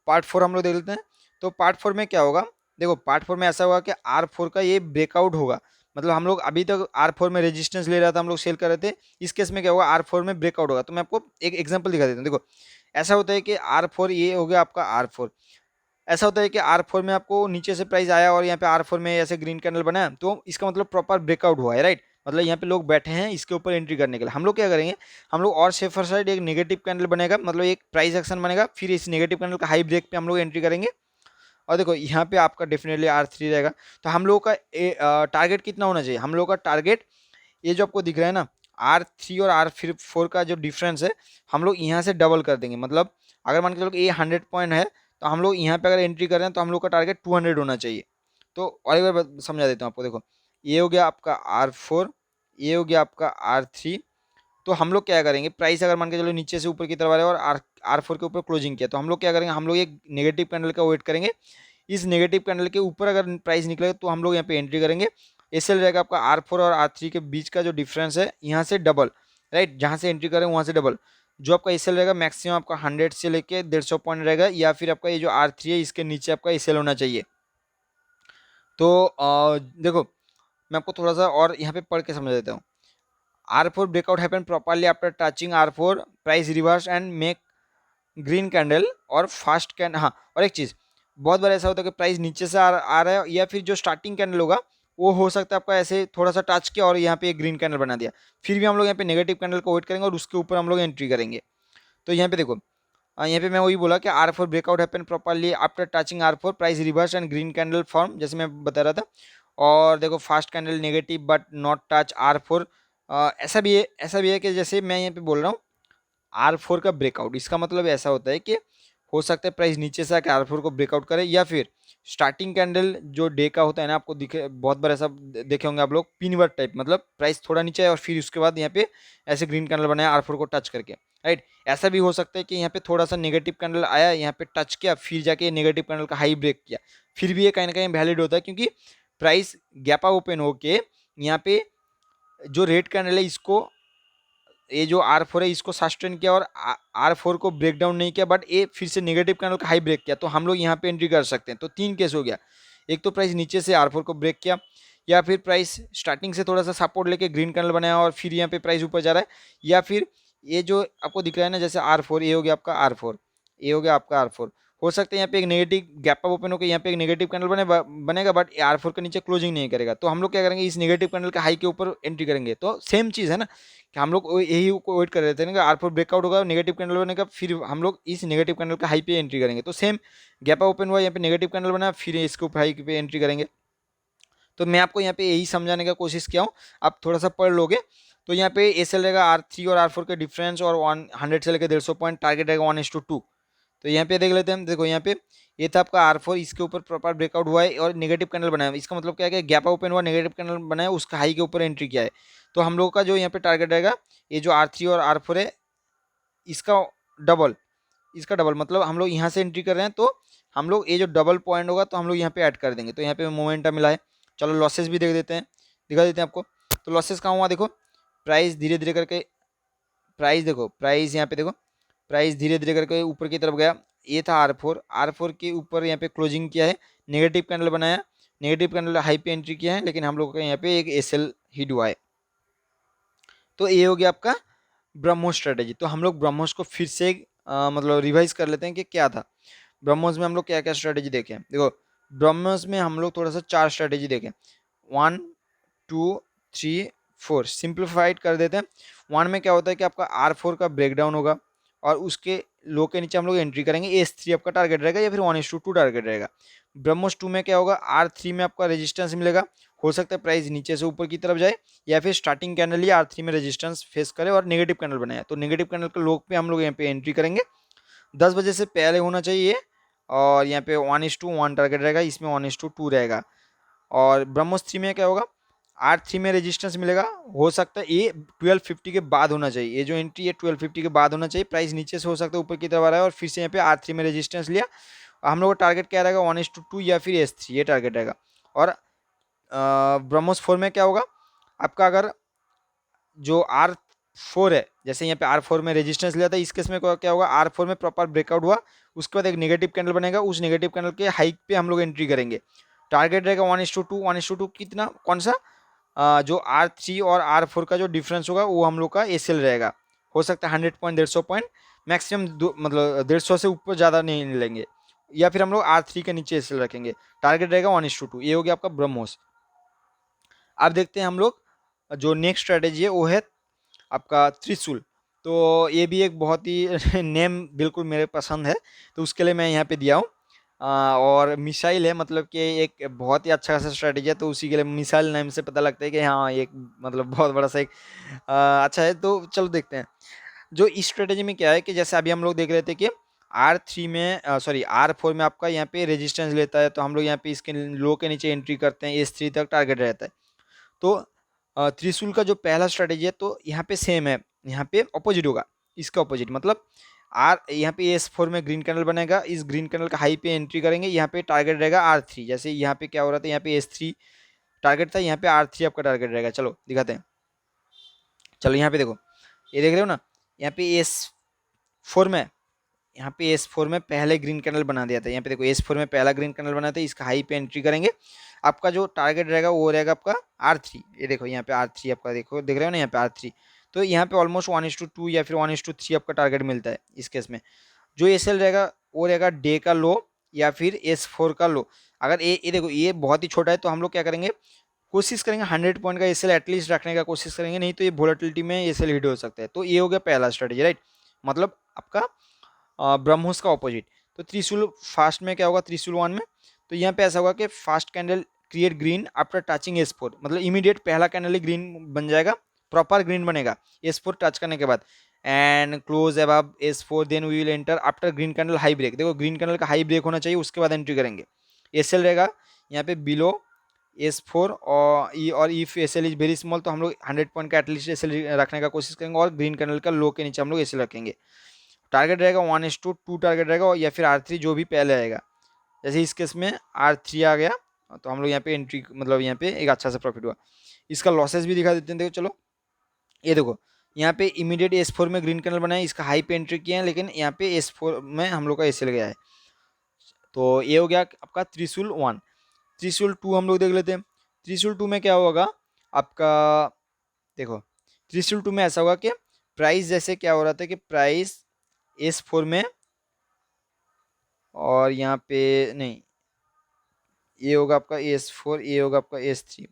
पार्ट 4 हम लोग देख लेते हैं। तो पार्ट 4 में क्या होगा, देखो पार्ट 4 में ऐसा होगा कि R4 का ये ब्रेकआउट होगा, मतलब हम लोग अभी तक R4 में रेजिस्टेंस ले रहा था, हम लोग सेल कर रहे थे। इस केस में क्या होगा, R4 में ब्रेकआउट होगा। तो मैं आपको एक एग्जांपल दिखा देता हूँ। देखो ऐसा होता है कि R4 ये हो गया आपका R4, ऐसा होता है कि R4 में आपको नीचे से प्राइस आया और यहाँ पे R4 में ऐसे ग्रीन कैंडल बना है, तो इसका मतलब प्रॉपर ब्रेकआउट हुआ है राइट, मतलब यहाँ पे लोग बैठे हैं इसके ऊपर एंट्री करने के लिए। हम लोग क्या करेंगे, हम लोग और सेफर साइड एक नेगेटिव कैंडल बनेगा, मतलब एक प्राइस एक्शन बनेगा, फिर इस नेगेटिव कैंडल का हाई ब्रेक पे हम लोग एंट्री करेंगे। और देखो यहाँ पे आपका डेफिनेटली R3 रहेगा। तो हम लोगों का टारगेट कितना होना चाहिए, हम लोगों का टारगेट ये जो आपको दिख रहा है ना, R3 और R4 का जो डिफरेंस है, हम लोग यहाँ से डबल कर देंगे। मतलब अगर मान के चलो ये 100 पॉइंट है, तो हम लोग यहाँ पे अगर एंट्री कर रहे हैं तो हम लोग का टारगेट 200 होना चाहिए। तो और एक बार समझा देता हूँ आपको। देखो ये हो गया आपका R4, ये हो गया आपका R3। तो हम लोग क्या करेंगे, प्राइस अगर मान के चलो नीचे से ऊपर की तरफ आ रहा है और R4 के ऊपर क्लोजिंग किया, तो हम लोग क्या करेंगे, हम लोग एक नेगेटिव कैंडल का वेट करेंगे। इस नेगेटिव कैंडल के ऊपर अगर प्राइस निकलेगा तो हम लोग यहाँ पे एंट्री करेंगे। एसएल रहेगा आपका R4 और R3 के बीच का जो डिफरेंस है, यहाँ से डबल राइट, जहाँ से एंट्री करें वहाँ से डबल। जो आपका एसएल रहेगा मैक्सिमम आपका 100 से लेके 150 पॉइंट रहेगा, या फिर आपका ये जो R3 है इसके नीचे आपका एसएल होना चाहिए। तो देखो मैं आपको थोड़ा सा और यहाँ पे पढ़ के समझ देता हूँ। R4 breakout happened properly after touching R4, price reverse and make green candle और फास्ट कैंडल। हाँ और एक चीज़, बहुत बार ऐसा होता है कि प्राइस नीचे से आ रहा है, या फिर जो स्टार्टिंग कैंडल होगा वो हो सकता है आपका ऐसे थोड़ा सा टच किया और यहाँ पे एक ग्रीन कैंडल बना दिया, फिर भी हम लोग यहाँ पे नेगेटिव कैंडल को वेट करेंगे और उसके ऊपर हम लोग एंट्री करेंगे। तो यहाँ पे देखो, यहाँ पे मैं वही बोला कि R4 breakout happen properly after touching R4 price reverse and green candle form, जैसे मैं बता रहा था। और देखो fast candle negative but not touch R4। ऐसा भी है कि जैसे मैं यहाँ पे बोल रहा हूँ R4 का ब्रेकआउट, इसका मतलब ऐसा होता है कि हो सकता है प्राइस नीचे से आके R4 को ब्रेकआउट करे, या फिर स्टार्टिंग कैंडल जो डे का होता है ना, आपको दिखे बहुत बार ऐसा देखे होंगे आप लोग, पिनवर्ड टाइप, मतलब प्राइस थोड़ा नीचे है और फिर उसके बाद यहाँ पे ऐसे ग्रीन कैंडल बनाया R4 को टच करके, राइट। ऐसा भी हो सकता है कि यहाँ पे थोड़ा सा नेगेटिव कैंडल आया, यहाँ पे टच किया, फिर जाके नेगेटिव कैंडल का हाई ब्रेक किया, फिर भी ये कहीं ना कहीं वैलिड होता है, क्योंकि प्राइस गैप अप ओपन होके यहाँ पे जो रेड कैंडल है इसको, ये जो R4 है इसको सस्टेन किया और R4 को ब्रेक डाउन नहीं किया, बट ये फिर से नेगेटिव कैंडल का हाई ब्रेक किया, तो हम लोग यहाँ पे एंट्री कर सकते हैं। तो तीन केस हो गया, एक तो प्राइस नीचे से R4 को ब्रेक किया, या फिर प्राइस स्टार्टिंग से थोड़ा सा सपोर्ट लेके ग्रीन कैंडल बनाया और फिर यहाँ पे प्राइस ऊपर जा रहा है, या फिर ये जो आपको दिख रहा है ना जैसे R4, ये हो गया आपका R4, ये हो गया आपका R4। हो सकता है यहाँ पे एक नेगेटिव गैप अप ओपन होकर यहाँ पे एक नेगेटिव कैंडल बनेगा, बट R4 के नीचे क्लोजिंग नहीं करेगा, तो हम लोग क्या करेंगे, इस नेगेटिव कैंडल का हाई के ऊपर एंट्री करेंगे। तो सेम चीज़ है ना, कि हम लोग यही को वेट कर रहे थे ना कि R4 ब्रेकआउट होगा, नेगेटिव कैंडल बनेगा, फिर हम लोग इस नेगेटिव कैंडल का हाई पे एंट्री करेंगे। तो सेम गैप ओपन हुआ, यहाँ पे नेगेटिव कैंडल बना, फिर इसके ऊपर हाई पे एंट्री करेंगे। तो मैं आपको यहाँ पे यही समझाने का कोशिश किया हूँ, आप थोड़ा सा पढ़ लोगे। तो यहाँ पे एसएल रहेगा R3 और R4 के डिफरेंस, और 100 से लेकर 150 पॉइंट, टारगेट रहेगा 1:2। तो यहाँ पे देख लेते हैं, देखो यहाँ पे ये था आपका R4, इसके ऊपर प्रॉपर ब्रेकआउट हुआ है और नेगेटिव कैंडल बनाया है। इसका मतलब क्या है कि गैप ओपन हुआ, नेगेटिव कैंडल बनाया, उसका हाई के ऊपर एंट्री किया है। तो हम लोगों का जो यहाँ पे टारगेट रहेगा, ये जो R3 और R4 है, इसका डबल, इसका डबल, मतलब हम लोग यहाँ से एंट्री कर रहे हैं, तो हम लोग ये जो डबल पॉइंट होगा तो हम लोग यहाँ पे ऐड कर देंगे। तो यहाँ पे मोमेंटम मिला है। चलो लॉसेस भी देख देते हैं, दिखा देते हैं आपको। तो लॉसेस कहाँ हुआ, देखो प्राइस धीरे धीरे करके, प्राइस देखो, प्राइस यहाँ पे देखो, प्राइस धीरे धीरे करके ऊपर की तरफ गया। ये था R4 के ऊपर यहाँ पे क्लोजिंग किया है, नेगेटिव कैंडल बनाया, नेगेटिव कैंडल हाई पे एंट्री किया है, लेकिन हम लोग का यहाँ पे एक एसएल हिट हुआ है। तो ये हो गया आपका ब्रह्मोस स्ट्रेटेजी। तो हम लोग ब्रह्मोस को फिर से मतलब रिवाइज कर लेते हैं कि क्या था ब्रह्मोस में, हम लोग क्या क्या स्ट्रेटेजी देखें। देखो ब्रह्मोस में हम लोग थोड़ा सा 4 स्ट्रेटेजी देखें, 1 2 3 4, सिंप्लीफाइड कर देते हैं। 1 में क्या होता है कि आपका R4 का ब्रेकडाउन होगा और उसके लो के नीचे हम लोग एंट्री करेंगे, S3 आपका टारगेट रहेगा, या फिर 1:2 टारगेट रहेगा। ब्रह्मोस 2 में क्या होगा, R3 में आपका रेजिस्टेंस मिलेगा, हो सकता है प्राइस नीचे से ऊपर की तरफ जाए, या फिर स्टार्टिंग कैंडल ही R3 में रेजिस्टेंस फेस करे और नेगेटिव कैंडल बनाए, तो नेगेटिव कैंडल के लो पे हम लोग यहाँ पे एंट्री करेंगे। 10 बजे से पहले होना चाहिए, और यहाँ पे 1:1 टारगेट रहेगा, इसमें 1:2 रहेगा। और ब्रह्मोस 3 में क्या होगा, R3 में रेजिस्टेंस मिलेगा, हो सकता है ये 1250 के बाद होना चाहिए, ये जो एंट्री है 1250 के बाद होना चाहिए, प्राइस नीचे से हो सकता है ऊपर की तरफ आ रहा है, और फिर से यहाँ पे R3 में रेजिस्टेंस लिया, हम लोग का टारगेट क्या रहेगा, 1:2 या फिर S3, ये टारगेट रहेगा। और ब्रह्मोस 4 में क्या होगा आपका, अगर जो R4 है, जैसे यहाँ पे R4 में रेजिस्टेंस लिया था, इस केस में क्या होगा, R4 में प्रॉपर ब्रेकआउट हुआ, उसके बाद एक नेगेटिव कैंडल बनेगा, उस नेगेटिव कैंडल के हाइक पे हम लोग एंट्री करेंगे। टारगेट रहेगा 1:2, 1:2 कितना, कौन सा, जो R3 और R4 का जो डिफरेंस होगा वो हम लोग का एसएल रहेगा, हो सकता है 100 पॉइंट, 150 पॉइंट मैक्सिमम, मतलब 150 से ऊपर ज़्यादा नहीं लेंगे, या फिर हम लोग R3 के नीचे एसएल रखेंगे। टारगेट रहेगा 1:2, ये हो गया आपका ब्रह्मोस। अब देखते हैं हम लोग जो नेक्स्ट स्ट्रेटेजी है वो है आपका त्रिशूल। तो ये भी एक बहुत ही नेम बिल्कुल मेरे पसंद है, तो उसके लिए मैं यहाँ पे दिया हूँ। और मिसाइल है, मतलब कि एक बहुत ही अच्छा खासा स्ट्रेटेजी है, तो उसी के लिए मिसाइल नाम से पता लगता है कि हाँ एक मतलब बहुत बड़ा सा एक अच्छा है। तो चलो देखते हैं जो इस स्ट्रेटेजी में क्या है, कि जैसे अभी हम लोग देख रहे थे कि R3 में सॉरी R4 में आपका यहाँ पे रेजिस्टेंस लेता है, तो हम लोग यहाँ पे इसके लो के नीचे एंट्री करते हैं, S3 तक टारगेट रहता है। तो त्रिशूल का जो पहला स्ट्रेटेजी है, तो यहाँ पे सेम है, यहाँ पे ऑपोजिट होगा, इसका ऑपोजिट, मतलब यहाँ पे S4 में ग्रीन कैंडल बनेगा, इस ग्रीन कैंडल का हाई पे एंट्री करेंगे, यहाँ पे टारगेट रहेगा R3, जैसे यहाँ पे क्या हो रहा था, यहाँ पे S3 टारगेट था, यहाँ पे R3 आपका टारगेट रहेगा। चलो दिखाते हैं, चलो यहाँ पे देखो, ये देख रहे हो ना, यहाँ पे S4 में, यहाँ पे S4 में पहले ग्रीन कैंडल बना दिया था, यहाँ पे देखो S4 में पहला ग्रीन कैंडल बना था, इसका हाई पे एंट्री करेंगे, आपका जो टारगेट रहेगा वो रहेगा आपका R3, ये देखो यहाँ पे R3 आपका, देखो देख रहे हो ना यहाँ पे R3, तो यहाँ पे ऑलमोस्ट 1:2 या फिर 1:3 आपका टारगेट मिलता है इस केस में। जो एसएल रहेगा वो रहेगा डे का लो या फिर S4 का लो। अगर ये देखो ये बहुत ही छोटा है, तो हम लोग क्या करेंगे, कोशिश करेंगे 100 पॉइंट का एसएल एटलीस्ट रखने का कोशिश करेंगे, नहीं तो ये वोलेटिलिटी में एसएल हिट हो सकता है। तो ये हो गया पहला स्ट्रेटेजी, राइट, मतलब आपका ब्रह्मोस का ऑपोजिट। तो त्रिशूल फास्ट में क्या होगा, त्रिशूल 1 में, तो यहाँ पे ऐसा होगा कि fast candle create green after touching S4, मतलब इमीडिएट पहला कैंडल ही ग्रीन बन जाएगा, प्रॉपर ग्रीन बनेगा S4 टच करने के बाद, and close above S4 then we will enter after green candle high break. देखो ग्रीन कैंडल का हाई ब्रेक होना चाहिए, उसके बाद एंट्री करेंगे। एसएल रहेगा यहाँ पे बिलो S4 और if SL is very small तो हम लोग 100 पॉइंट का एटलीस्ट एसएल रखने का कोशिश करेंगे, और ग्रीन कैंडल का लो के नीचे हम लोग एसएल रखेंगे। टारगेट रहेगा 1:2 टारगेट रहेगा, या फिर R3 जो भी पहले आएगा। जैसे इस केस में R3 आ गया तो हम लोग यहाँ पे एंट्री, मतलब यहाँ पे एक अच्छा सा प्रॉफिट हुआ। इसका लॉसेस भी दिखा देते हैं, देखो चलो, ये देखो यहाँ पे इमीडिएट S4 में ग्रीन कैंडल बनाया, इसका हाई पे एंट्री किया है, लेकिन यहाँ पे S4 में हम लोग का एसएल गया है। तो ये हो गया आपका त्रिशूल 1। त्रिशूल 2 हम लोग देख लेते हैं। त्रिशूल 2 में क्या होगा आपका, देखो त्रिशूल 2 में ऐसा होगा कि प्राइस जैसे क्या हो रहा था कि प्राइस S4 में, और यहाँ पे नहीं, ये होगा आपका S4, ये होगा आपका S3।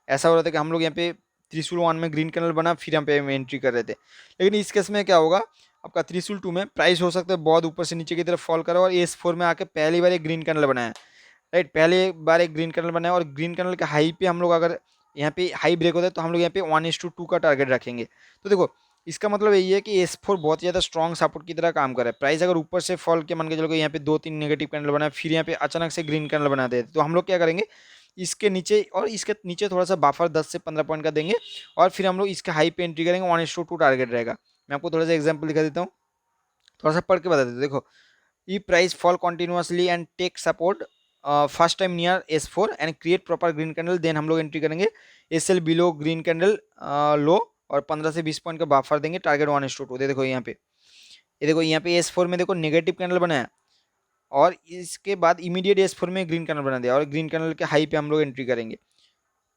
ऐसा हो रहा था कि हम लोग यहाँ पे त्रिशूल 1 में ग्रीन कैंडल बना, फिर यहाँ पे हम एंट्री कर रहे थे। लेकिन इस केस में क्या होगा आपका, त्रिशूल 2 में प्राइस हो सकता है बहुत ऊपर से नीचे की तरफ फॉल करा, और S4 में आके पहली बार एक ग्रीन कैंडल बनाया, राइट, पहले बार एक ग्रीन कैंडल बनाया, और ग्रीन कैंडल के हाई पे हम लोग अगर यहाँ पे हाई ब्रेक होता है तो हम लोग यहाँ पे 1:2 का टारगेट रखेंगे। तो देखो इसका मतलब यही है कि S4 बहुत ज़्यादा स्ट्रॉन्ग सपोर्ट की तरह काम कर रहा है। प्राइस अगर ऊपर से फॉल के मान के चलो यहाँ पे 2-3 नेगेटिव कैंडल बनाए, फिर यहाँ पे अचानक से ग्रीन कैंडल बना देते, तो हम लोग क्या करेंगे, इसके नीचे और इसके नीचे थोड़ा सा बफर 10 से 15 पॉइंट का देंगे, और फिर हम लोग इसके हाई पे एंट्री करेंगे, 1:2 टारगेट रहेगा। मैं आपको थोड़ा सा एग्जाम्पल दिखा देता हूँ, थोड़ा सा पढ़ के बता देते। देखो ई price fall continuously and take support first time near S4 and create proper green candle, then हम लोग एंट्री करेंगे SL below green candle low, और 15 से 20 पॉइंट का बफर देंगे, टारगेट 1:2। देखो यहाँ पे, ये देखो यहाँ पे S4 में देखो नेगेटिव कैंडल बनाया, और इसके बाद इमीडिएट S4 में ग्रीन कैंडल बना दिया, और ग्रीन कैंडल के हाई पे हम लोग एंट्री करेंगे।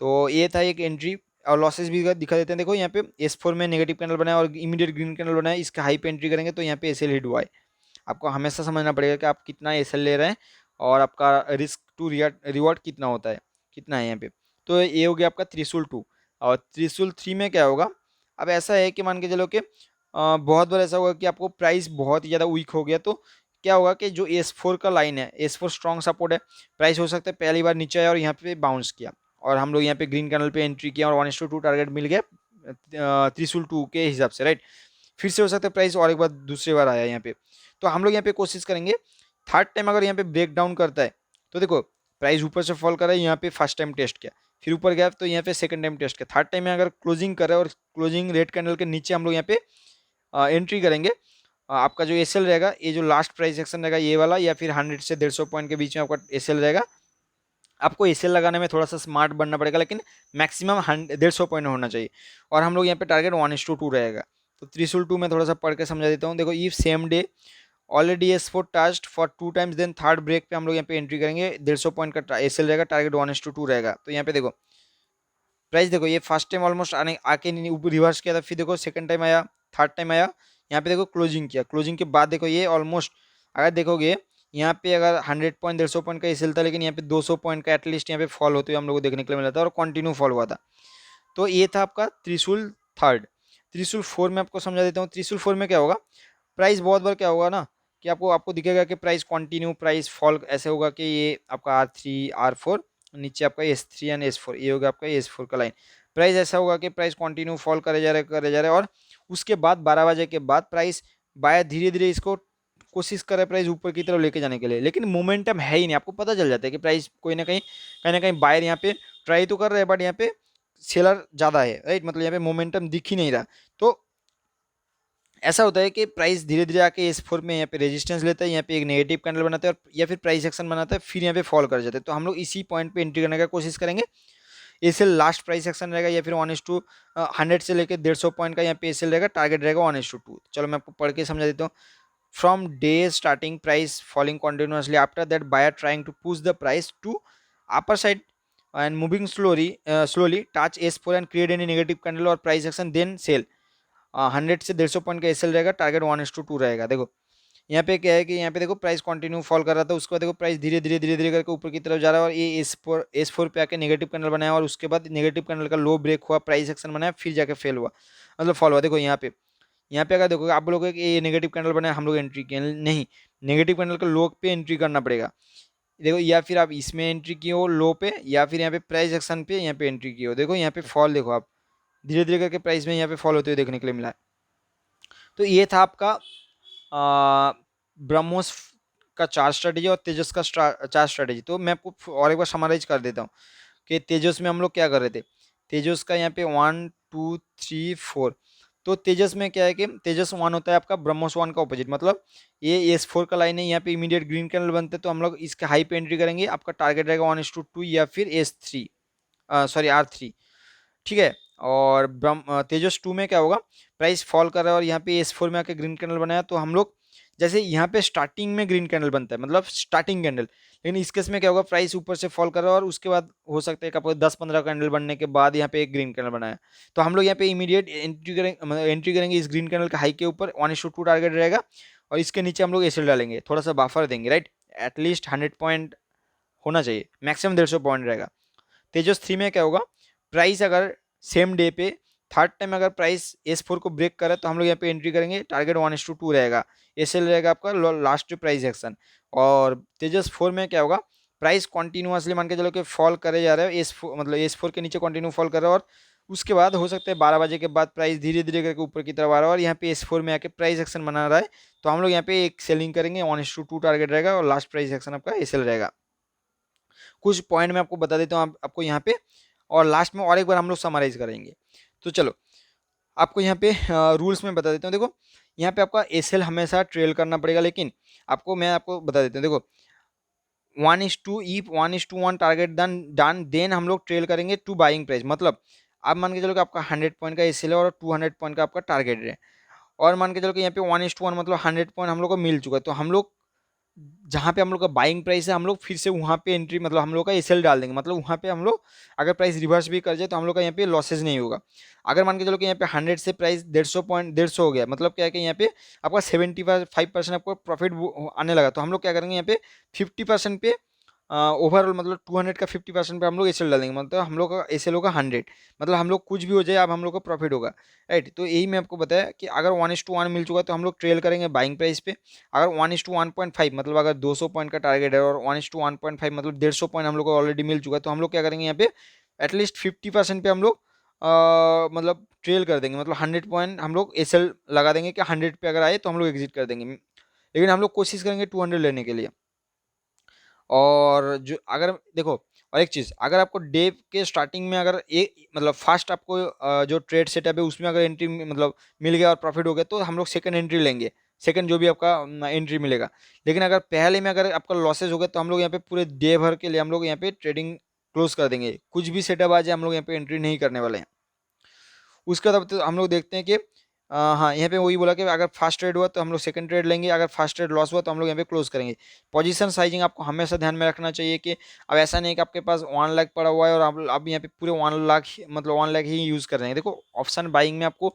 तो ये था एक एंट्री, और लॉसेस भी दिखा देते हैं। देखो यहाँ पे S4 में नेगेटिव कैंडल बनाया और इमीडिएट ग्रीन कैंडल बनाया, इसका हाई पे एंट्री करेंगे तो यहाँ पे एसएल हिट हुआ है। आपको हमेशा समझना पड़ेगा कि आप कितना एसएल ले रहे हैं, और आपका रिस्क टू रिवॉर्ड कितना होता है, कितना है यहाँ पे। तो ये हो गया आपका त्रिशूल 2। और त्रिशूल 3 में क्या होगा, अब ऐसा है कि मान के चलो कि बहुत बार ऐसा होगा कि आपको प्राइस बहुत ही ज़्यादा वीक हो गया, तो क्या होगा कि जो S4 का लाइन है, S4 स्ट्रॉन्ग सपोर्ट है, प्राइस हो सकता है पहली बार नीचे आया और यहाँ पे बाउंस किया, और हम लोग यहाँ पे ग्रीन कैंडल पे एंट्री किया, और 1:2 टारगेट मिल गया त्रिशूल 2 के हिसाब से, राइट। फिर से हो सकता है प्राइस और एक बार दूसरी बार आया यहाँ पे, तो हम लोग यहाँ पे कोशिश करेंगे थर्ड टाइम अगर यहाँ पे ब्रेक डाउन करता है, तो देखो प्राइस ऊपर से फॉल कर रहा है, यहाँ पे फर्स्ट टाइम टेस्ट किया, फिर ऊपर गया तो यहाँ पे सेकंड टाइम टेस्ट किया, थर्ड टाइम में अगर क्लोजिंग कर रहा है और क्लोजिंग रेड कैंडल के नीचे हम लोग यहाँ पे एंट्री करेंगे। आपका जो एसएल रहेगा, ये जो लास्ट प्राइस एक्शन रहेगा ये वाला, या फिर 100 से 150 पॉइंट के बीच में आपका एसएल रहेगा। आपको एसएल लगाने में थोड़ा सा स्मार्ट बनना पड़ेगा, लेकिन मैक्सिमम 150 पॉइंट होना चाहिए, और हम लोग यहाँ पे टारगेट 1:2 रहेगा। तो त्रिशूल 2 में थोड़ा सा पढ़ के समझा देता हूँ। देखो if same day already S4 touched for 2 times, then third break पे हम लोग यहाँ पे एंट्री करेंगे, 150 पॉइंट का एसएल रहेगा, टारगेट 1:2 रहेगा। तो यहाँ पे देखो प्राइस, देखो ये फर्स्ट टाइम ऑलमोस्ट आने आके ऊपर रिवर्स किया था, फिर देखो सेकंड टाइम आया, थर्ड टाइम आया, यहाँ पे देखो क्लोजिंग किया, क्लोजिंग के बाद देखो ये ऑलमोस्ट, अगर देखोगे यहाँ पे अगर 100 पॉइंट 150 पॉइंट का एसएल था, लेकिन यहाँ पे 200 पॉइंट का एटलीस्ट यहाँ पे फॉल होते हुए हम लोग को देखने के लिए मिला था, और कंटिन्यू फॉल हुआ था। तो ये था आपका त्रिशूल थर्ड। त्रिशूल 4 में आपको समझा देता हूँ। त्रिशूल 4 में क्या होगा, प्राइस बहुत बार क्या होगा ना कि आपको आपको दिखेगा कि प्राइस कंटिन्यू प्राइस फॉल ऐसे होगा कि ये आपका R3 R4, नीचे आपका S3 एंड S4, ये होगा आपका S4 का लाइन। प्राइस ऐसा होगा कि प्राइस कंटिन्यू फॉल करे जा रहे, और उसके बाद 12 बजे के बाद प्राइस बाय धीरे धीरे इसको कोशिश करे प्राइस ऊपर की तरफ लेके जाने के लिए, लेकिन मोमेंटम है ही नहीं। आपको पता चल जाता है कि प्राइस कोई ना कहीं बायर यहाँ पे ट्राई तो कर रहे हैं, बट यहाँ पे सेलर ज़्यादा है, राइट, मतलब यहाँ पे मोमेंटम दिख ही नहीं रहा। तो ऐसा होता है कि प्राइस धीरे धीरे आके S4 में यहाँ पे रेजिस्टेंस लेता है, यहाँ पे एक नेगेटिव कैंडल बनाता है, और या फिर प्राइस एक्शन बनाता है, फिर यहाँ पे फॉल कर जाता है। तो हम लोग इसी पॉइंट पे एंट्री करने का कोशिश करेंगे। एसएल लास्ट प्राइस एक्शन रहेगा, या फिर 1:100 से लेकर 150 पॉइंट का यहाँ पे एसएल रहेगा, टारगेट रहेगा 1:2। चलो मैं आपको पढ़ के समझा देता हूँ। From day starting price falling continuously, after that buyer trying to push the price to upper side and moving slowly touch S4 and create any negative candle और प्राइस एक्शन, देन सेल। 100 से 150 पॉइंट का एसएल रहेगा, टारगेट 1:2 रहेगा। देखो यहाँ पे क्या है कि यहाँ पे देखो प्राइस कंटिन्यू फॉल कर रहा था, उसके बाद देखो प्राइस धीरे धीरे धीरे धीरे करके ऊपर की तरफ जा रहा है और ये एस फोर पे आके नेगेटिव कैंडल बनाया और उसके बाद नेगेटिव कैंडल का लो ब्रेक हुआ, प्राइस एक्शन बनाया, फिर जाके फेल हुआ, मतलब फॉल हुआ। देखो यहाँ पे अगर देखो आप लोग कि ये नेगेटिव कैंडल बनाया, हम लोग एंट्री किए नहीं, नेगेटिव कैंडल का लो पे एंट्री करना पड़ेगा। देखो या फिर आप इसमें एंट्री किए हो लो पे, या फिर यहाँ पे प्राइस एक्शन पे यहाँ पे एंट्री किए हो। देखो यहाँ पे फॉल देखो आप धीरे धीरे करके प्राइस में यहाँ पे फॉल होते हुए देखने के लिए मिला है। तो ये था आपका ब्रह्मोस का चार स्ट्रेटेजी और तेजस का चार स्ट्रेटेजी। तो मैं आपको और एक बार समराइज कर देता हूँ कि तेजस में हम लोग क्या कर रहे थे। तेजस का यहाँ पे 1 2 3 4, तो तेजस में क्या है कि तेजस वन होता है आपका ब्रह्मोस वन का ऑपोजिट, मतलब ये एस फोर का लाइन है, यहाँ पे इमीडिएट ग्रीन कैंडल बनते हैं तो हम लोग इसके हाई पे एंट्री करेंगे। आपका टारगेट रहेगा 1:2 या फिर S3, सॉरी R3, ठीक है। और तेजस टू में क्या होगा, प्राइस फॉल कर रहा है और यहाँ पे एस फोर में आके ग्रीन कैंडल बनाया, तो हम लोग जैसे यहाँ पे स्टार्टिंग में ग्रीन कैंडल बनता है, मतलब स्टार्टिंग कैंडल, लेकिन इस केस में क्या होगा, प्राइस ऊपर से फॉल कर रहा है और उसके बाद हो सकता है कि आपको 10-15 कैंडल बनने के बाद यहाँ पे एक ग्रीन कैंडल बनाया, तो हम लोग यहाँ पे इमीडिएट एंट्री करेंगे, मतलब एंट्री करेंगे इस ग्रीन कैंडल के हाई के ऊपर, 1:2 टारगेट रहेगा और इसके नीचे हम लोग एसएल डालेंगे, थोड़ा सा बफर देंगे, राइट। एटलीस्ट 100 पॉइंट होना चाहिए, मैक्सिमम 150 पॉइंट रहेगा। तेजस थ्री में क्या होगा, प्राइस अगर सेम डे पे थर्ड टाइम अगर प्राइस एस फोर को ब्रेक करे तो हम लोग यहाँ पे एंट्री करेंगे, टारगेट 1:2 रहेगा, एसएल रहेगा आपका लास्ट प्राइस एक्शन। और तेजस फोर में क्या होगा, प्राइस कॉन्टिन्यूसली मान के चलो कि फॉल करे जा रहा है, एस फोर मतलब एस फोर के नीचे कंटिन्यू फॉल कर रहा है और उसके बाद हो सकता है 12 बजे के बाद प्राइस धीरे धीरे करके ऊपर की तरफ आ रहा है और यहाँ पे एस फोर में आके प्राइस एक्शन बना रहा है, तो हम लोग यहाँ पे एक सेलिंग करेंगे, 1:2 टारगेट रहेगा और लास्ट प्राइस एक्शन आपका एसएल रहेगा। कुछ पॉइंट मैं आपको बता देता हूँ आपको यहाँ पे, और लास्ट में और एक बार हम लोग समराइज करेंगे। तो चलो आपको यहाँ पे रूल्स में बता देता हूँ। देखो यहाँ पे आपका एसएल हमेशा ट्रेल करना पड़ेगा, लेकिन मैं आपको बता देता हूँ। देखो 1:1 टारगेट डन देन हम लोग ट्रेल करेंगे टू बाइंग प्राइस, मतलब आप मान के चलो कि आपका 100 पॉइंट का एसएल है और 200 पॉइंट का आपका टारगेट है, और मान के चलो कि यहाँ पे 1:1 मतलब 100 पॉइंट हम लोग को मिल चुका है, तो हम लोग जहाँ पे हम लोग का बाइंग प्राइस है हम लोग फिर से वहाँ पे एंट्री, मतलब हम लोग का एसएल डाल देंगे, मतलब वहाँ पे हम लोग अगर प्राइस रिवर्स भी कर जाए तो हम लोग का यहाँ पे लॉसेज नहीं होगा। अगर मान के चलो कि यहाँ पे 100 से प्राइस 150 हो गया, मतलब क्या है कि यहाँ पे आपका 75% आपको प्रॉफिट आने लगा, तो हम लोग क्या करेंगे, यहाँ पे 50% पे ओवरऑल, मतलब 200 का 50% पे हम लोग एसएल डालेंगे, मतलब हम लोग का एसएल होगा 100, मतलब हम लोग कुछ भी हो जाए अब हम लोग को प्रॉफिट होगा, राइट। तो यही मैं आपको बताया कि अगर 1:1 मिल चुका है तो हम लोग ट्रेल करेंगे बाइंग प्राइस पे। अगर 1:1.5 मतलब अगर 200 पॉइंट का टारगेट है और 1:1.5 मतलब 150 पॉइंट हम लोग को ऑलरेडी मिल चुका है, तो हम लोग क्या करेंगे, यहाँ पे एटलीस्ट 50% पे हम लोग मतलब ट्रेल कर देंगे, मतलब 100 पॉइंट हम लोग एसएल लगा देंगे कि 100 पे अगर आए तो हम लोग एग्जिट कर देंगे, लेकिन हम लोग कोशिश करेंगे 200 लेने के लिए। और जो अगर देखो, और एक चीज़, अगर आपको डे के स्टार्टिंग में अगर एक मतलब फर्स्ट आपको जो ट्रेड सेटअप है उसमें अगर एंट्री मतलब मिल गया और प्रॉफिट हो गया तो हम लोग सेकंड एंट्री लेंगे, सेकंड जो भी आपका एंट्री मिलेगा। लेकिन अगर पहले में अगर आपका लॉसेज हो गया तो हम लोग यहाँ पे पूरे डे भर के लिए हम लोग यहाँ पे ट्रेडिंग क्लोज कर देंगे, कुछ भी सेटअप आ जाए हम लोग यहाँ पे एंट्री नहीं करने वाले हैं। उसके बाद तो हम लोग देखते हैं कि हाँ, यहाँ पे वही बोला कि अगर फर्स्ट ट्रेड हुआ तो हम लोग सेकंड ट्रेड लेंगे, अगर फर्स्ट ट्रेड लॉस हुआ तो हम लोग यहाँ पे क्लोज करेंगे। पोजीशन साइजिंग आपको हमेशा ध्यान में रखना चाहिए कि अब ऐसा नहीं कि आपके पास 1 लाख पड़ा हुआ है और आप यहाँ पे पूरे 1 लाख मतलब 1 लाख ही यूज़ कर रहे हैं। देखो ऑप्शन बाइंग में आपको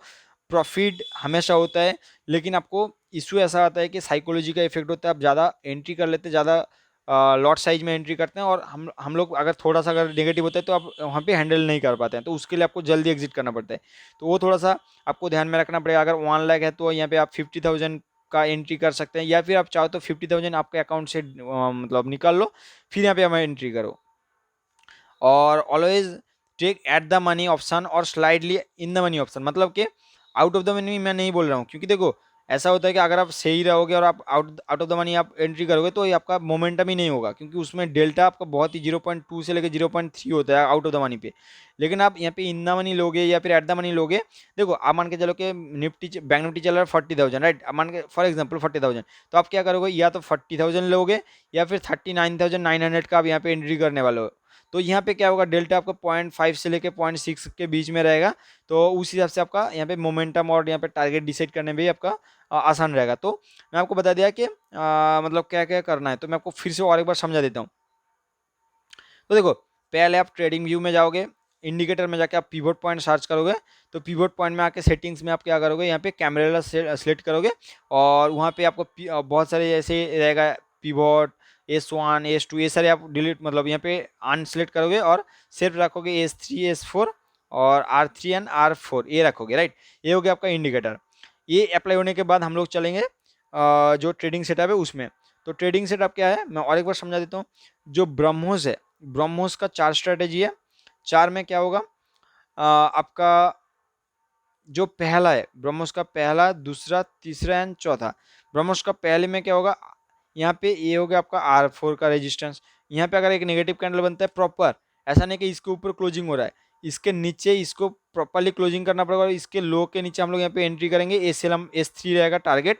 प्रॉफिट हमेशा होता है, लेकिन आपको इशू ऐसा आता है कि साइकोलॉजी का इफेक्ट होता है, आप ज़्यादा एंट्री कर लेते, ज़्यादा लॉट साइज में एंट्री करते हैं और हम लोग अगर थोड़ा सा अगर नेगेटिव होता है तो आप वहाँ पे हैंडल नहीं कर पाते हैं, तो उसके लिए आपको जल्दी एग्जिट करना पड़ता है। तो वो थोड़ा सा आपको ध्यान में रखना पड़ेगा। अगर 1 लाख है तो यहाँ पे आप 50,000 का एंट्री कर सकते हैं, या फिर आप चाहो तो 50,000 आपके अकाउंट से मतलब निकाल लो, फिर यहाँ पे हमें एंट्री करो। और always take at the money option और slightly in the money option, मतलब कि आउट ऑफ द मनी मैं नहीं बोल रहा हूँ, क्योंकि देखो ऐसा होता है कि अगर आप सही रहोगे और आप out out of the money आप एंट्री करोगे तो ये आपका मोमेंटम ही नहीं होगा, क्योंकि उसमें डेल्टा आपका बहुत ही 0.2 से लेकर 0.3 होता है आउट ऑफ द मनी पे। लेकिन आप यहाँ पे इन द मनी लोगे या फिर एट द मनी लोगे, देखो आप मान के चलो कि निफ्टी बैंक निफ्टी चल रहा है 40,000, राइट, आप मान के फॉर एग्जाम्पल 40,000, तो आप क्या करोगे, या तो 40,000 लोगे या फिर 39,900 का आप यहाँ पे एंट्री करने वाले हो। तो यहाँ पे क्या होगा, डेल्टा आपका 0.5 से लेके 0.6 के बीच में रहेगा, तो उस हिसाब से आपका यहाँ पे मोमेंटम और यहाँ पे टारगेट डिसाइड करने में भी आपका आसान रहेगा। तो मैं आपको बता दिया कि मतलब क्या क्या करना है, तो मैं आपको फिर से और एक बार समझा देता हूँ। तो देखो पहले आप ट्रेडिंग व्यू में जाओगे, इंडिकेटर में जाके आप पिवट पॉइंट सर्च करोगे तो पिवट पॉइंट में आके सेटिंग्स में आप क्या करोगे, यहाँ पे कैमरेला सेलेक्ट करोगे और वहाँ पे आपको बहुत सारे ऐसे रहेगा पिवट S1 S2 ये सारे आप डिलीट मतलब यहाँ पे अनसेलेक्ट करोगे और सिर्फ रखोगे S3 S4 और R3 एंड R4 ये रखोगे, राइट। ये हो गया आपका इंडिकेटर। ये अप्लाई होने के बाद हम लोग चलेंगे जो ट्रेडिंग सेटअप है उसमें। तो ट्रेडिंग सेटअप क्या है मैं और एक बार समझा देता हूँ। जो ब्रह्मोस है, ब्रह्मोस का 4 स्ट्रेटेजी है। 4 में क्या होगा आपका जो पहला है ब्रह्मोस का पहला, दूसरा, तीसरा एंड चौथा। ब्रह्मोस का पहले में क्या होगा, यहाँ पे ये हो गया आपका R4 का रेजिस्टेंस। यहाँ पे अगर एक नेगेटिव कैंडल बनता है प्रॉपर, ऐसा नहीं कि इसके ऊपर क्लोजिंग हो रहा है, इसके नीचे इसको प्रॉपरली क्लोजिंग करना पड़ेगा और इसके लो के नीचे हम लोग यहाँ पे एंट्री करेंगे। हम S3 रहेगा टारगेट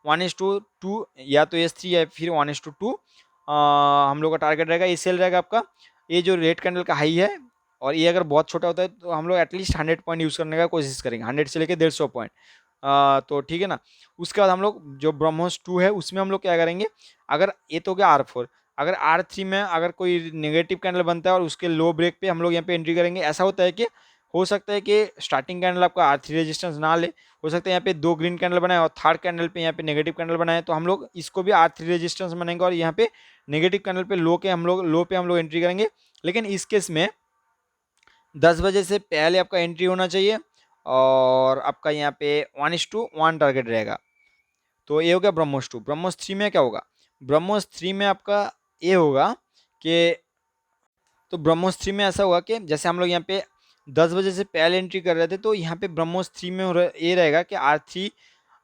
1:2 या तो S3 या फिर 1:2 हम लोग का टारगेट रहेगा। ACL रहेगा आपका ये जो रेड कैंडल का हाई है और ये अगर बहुत छोटा होता है तो हम लोग एटलीस्ट 100 पॉइंट यूज़ करने का कोशिश करेंगे, 100 से लेकर 150 पॉइंट। तो ठीक है ना। उसके बाद हम लोग जो ब्रह्मोस 2 है उसमें हम लोग क्या करेंगे, अगर ये तो हो गया R4, अगर R3 में अगर कोई नेगेटिव कैंडल बनता है और उसके लो ब्रेक पे हम लोग यहाँ पे एंट्री करेंगे। ऐसा होता है कि हो सकता है कि स्टार्टिंग कैंडल आपका R3 रेजिस्टेंस ना ले, हो सकता है यहाँ पे 2 ग्रीन कैंडल बनाए और थर्ड कैंडल पे यहाँ पे नेगेटिव कैंडल बनाए, तो हम लोग इसको भी R3 रेजिस्टेंस बनाएंगे और यहाँ पे नेगेटिव कैंडल पे लो पे हम लोग एंट्री करेंगे। लेकिन इस केस में 10 बजे से पहले आपका एंट्री होना चाहिए और आपका यहाँ पे 1:1 टारगेट रहेगा। तो ये हो गया ब्रह्मोस 2। ब्रह्मोस 3 में क्या होगा, ब्रह्मोस 3 में आपका ये होगा कि तो ब्रह्मोस 3 में ऐसा हुआ कि जैसे हम लोग यहाँ पे 10 बजे से पहले एंट्री कर रहे थे तो यहाँ पे ब्रह्मोस 3 में ये रहेगा कि R3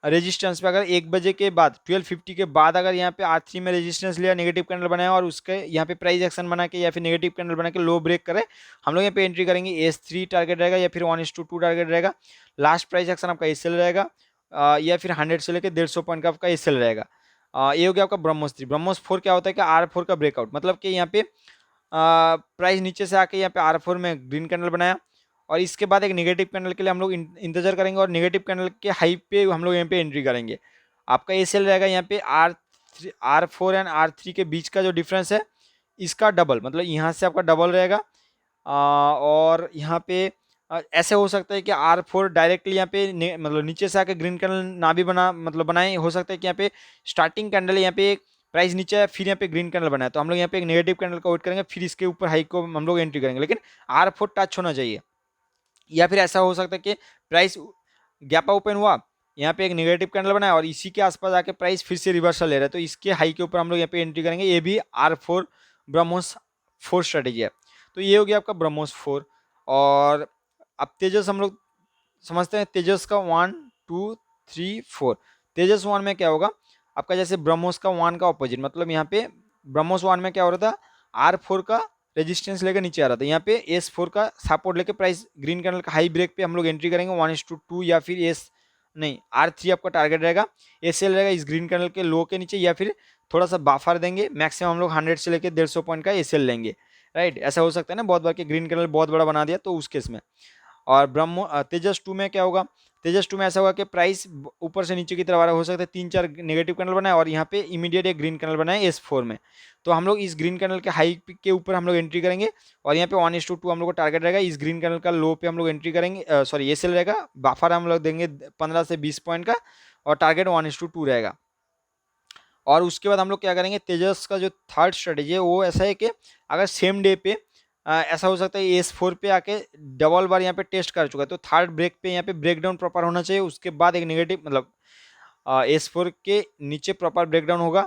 रेजिस्टेंस पे अगर 1 बजे के बाद 12:50 के बाद अगर यहाँ पे R3 में रेजिस्टेंस लिया, नेगेटिव कैंडल बनाया और उसके यहाँ पे प्राइस एक्शन बना के या फिर नेगेटिव कैंडल बना के लो ब्रेक करे, हम लोग यहाँ पे एंट्री करेंगे। S3 टारगेट रहेगा या फिर 1:2 टारगेट रहेगा। लास्ट प्राइस एक्शन आपका SL रहेगा या फिर 100 से लेकर 150 पॉइंट का आपका SL रहेगा। ये हो गया आपका ब्रह्मोस 3। ब्रह्मोस 4 क्या होता है कि R4 का ब्रेकआउट, मतलब कि यहाँ पे प्राइस नीचे से आके यहाँ पे R4 में ग्रीन कैंडल बनाया और इसके बाद एक नेगेटिव कैंडल के लिए हम लोग इंतजार करेंगे और नेगेटिव कैंडल के हाई पे हम लोग यहाँ पे एंट्री करेंगे। आपका ACL रहेगा यहाँ पे R4 एंड R3 के बीच का जो डिफरेंस है इसका डबल, मतलब यहाँ से आपका डबल रहेगा। और यहाँ पे ऐसे हो सकता है कि R4 डायरेक्टली यहाँ पे मतलब नीचे से आके ग्रीन कैंडल ना भी मतलब बनाए, हो सकता है कि यहाँ पे स्टार्टिंग कैंडल यहाँ पे प्राइस नीचे है फिर यहाँ पे ग्रीन कैंडल बनाया तो हम लोग यहाँ पे एक नेगेटिव कैंडल का वेट करेंगे फिर इसके ऊपर हाई को हम लोग एंट्री करेंगे। लेकिन R4 टच होना चाहिए। या फिर ऐसा हो सकता है कि प्राइस गैप ओपन हुआ, यहाँ पे एक नेगेटिव कैंडल बनाया और इसी के आसपास आके प्राइस फिर से रिवर्सल ले रहा है तो इसके हाई के ऊपर हम लोग यहाँ पे एंट्री करेंगे। ये भी R4 ब्रह्मोस 4 स्ट्रेटेजी है। तो ये हो गया आपका ब्रह्मोस 4। और अब तेजस हम लोग समझते हैं तेजस का 1 2 3 4। तेजस 1 में क्या होगा आपका, जैसे ब्रह्मोस का 1 का ऑपोजिट, मतलब यहाँ पे ब्रह्मोस 1 में क्या हो रहा था, R4 का रेजिस्टेंस लेकर नीचे आ रहा था, यहाँ पे S4 का सपोर्ट लेके प्राइस ग्रीन कैंडल का हाई ब्रेक पे हम लोग एंट्री करेंगे 1:2 या फिर R3 आपका टारगेट रहेगा। SL रहेगा इस ग्रीन कैंडल के लो के नीचे या फिर थोड़ा सा बाफर देंगे, मैक्सिमम हम लोग 100 से लेकर 150 पॉइंट का SL लेंगे, राइट। ऐसा हो सकता है ना बहुत बार कि ग्रीन कैंडल बहुत बड़ा बना दिया तो उस केस में। और तेजस 2 में क्या होगा, तेजस 2 में ऐसा होगा कि प्राइस ऊपर से नीचे की तरफ आ रहा, हो सकता है 3-4 नेगेटिव कैंडल बनाए और यहाँ पे इमीडिएट एक ग्रीन कैंडल बनाए S4 में, तो हम लोग इस ग्रीन कैंडल के हाई के ऊपर हम लोग एंट्री करेंगे और यहाँ पे 1:2 हम लोग को टारगेट रहेगा। इस ग्रीन कैंडल का लो पे हम लोग एंट्री करेंगे, सॉरी SL रहेगा, बाफर हम लोग देंगे 15 से 20 पॉइंट का और टारगेट 1:2 रहेगा। और उसके बाद हम लोग क्या करेंगे, तेजस का जो थर्ड स्ट्रेटेजी है वो ऐसा है कि अगर सेम डे पे ऐसा हो सकता है S4 पे आके डबल बार यहाँ पे टेस्ट कर चुका है तो थर्ड ब्रेक पे यहाँ पे ब्रेकडाउन प्रॉपर होना चाहिए। उसके बाद एक नेगेटिव मतलब S4 के नीचे प्रॉपर ब्रेकडाउन होगा